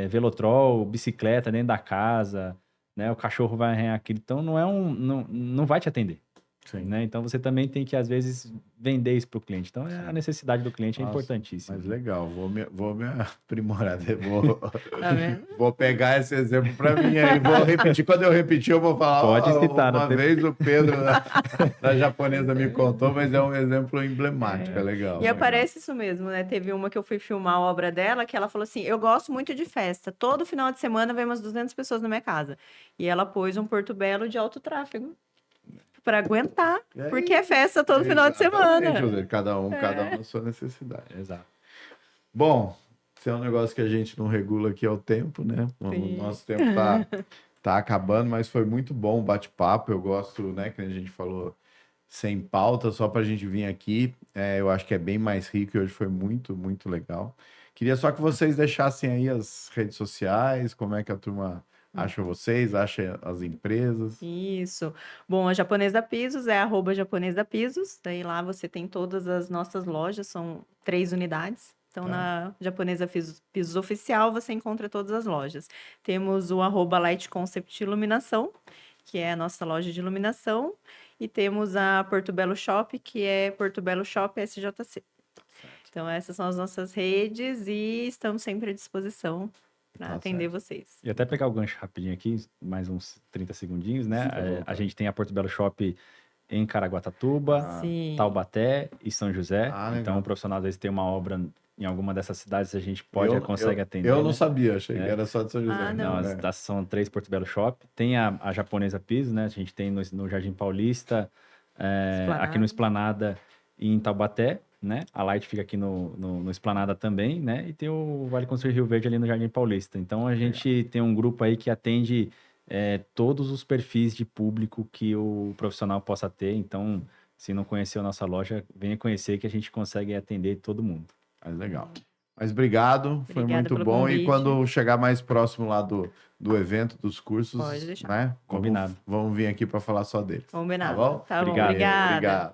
velotrol, bicicleta dentro da casa, né? O cachorro vai arranhar aquilo. Então, não vai te atender. Sim. né? Então você também tem que, às vezes, vender isso para o cliente. Então a necessidade do cliente é Nossa, importantíssima. Mas legal, vou me aprimorar. Tá vendo? Vou pegar esse exemplo para mim aí, vou repetir. Quando eu repetir, eu vou falar. Pode "Ó, citar, não uma tem- vez o Pedro da japonesa me contou, mas é um exemplo emblemático, é legal. E legal. aparece isso mesmo, né? Teve uma que eu fui filmar a obra dela, que ela falou assim: eu gosto muito de festa. Todo final de semana vem umas 200 pessoas na minha casa. E ela pôs um Porto Belo de alto tráfego para aguentar, E aí, porque é festa todo final de exatamente, semana. ou seja, cada um na sua necessidade. Exato. Bom, se é um negócio que a gente não regula aqui é o tempo, né? O Sim. nosso tempo tá acabando, mas foi muito bom o bate-papo. Eu gosto, né, que a gente falou, sem pauta, só para a gente vir aqui. Eu acho que é bem mais rico e hoje foi muito, muito legal. Queria só que vocês deixassem aí as redes sociais, como é que a turma acha vocês, acha as empresas. Isso. Bom, a Japonesa Pisos é @japonesa-pisos. Daí lá você tem todas as nossas lojas, são 3 unidades. Então, Tá. na Japonesa Pisos Oficial, você encontra todas as lojas. Temos o @Light Concept Iluminação, que é a nossa loja de iluminação. E temos a Porto Belo Shop, que é Porto Belo Shop SJC. Então, essas são as nossas redes e estamos sempre à disposição para Tá atender vocês. E até pegar o gancho rapidinho aqui, mais uns 30 segundinhos, né? Fica à vontade. A gente tem a Porto Belo Shop em Caraguatatuba, Sim. Taubaté e São José. Ah, legal. Então, o profissional, às vezes, tem uma obra em alguma dessas cidades, a gente pode, consegue atender. Eu não né? sabia, achei que É. era só de São José. Ah, não. Não, são 3 Porto Belo Shop. Tem a Japonesa Piso, né? A gente tem no Jardim Paulista, aqui no Esplanada e em Taubaté, né? A Light fica aqui no Esplanada também, né? E tem o Vale Construir Rio Verde ali no Jardim Paulista. Então, a gente tem um grupo aí que atende todos os perfis de público que o profissional possa ter. Então, se não conheceu a nossa loja, venha conhecer que a gente consegue atender todo mundo. Mas legal. Mas obrigado, foi Obrigada muito pelo bom. E convite. quando chegar mais próximo lá do evento, dos cursos, Pode deixar. né? Combinado. Vamos vir aqui para falar só deles. Combinado. Tá bom? Tá bom, Obrigado. obrigada. Obrigado.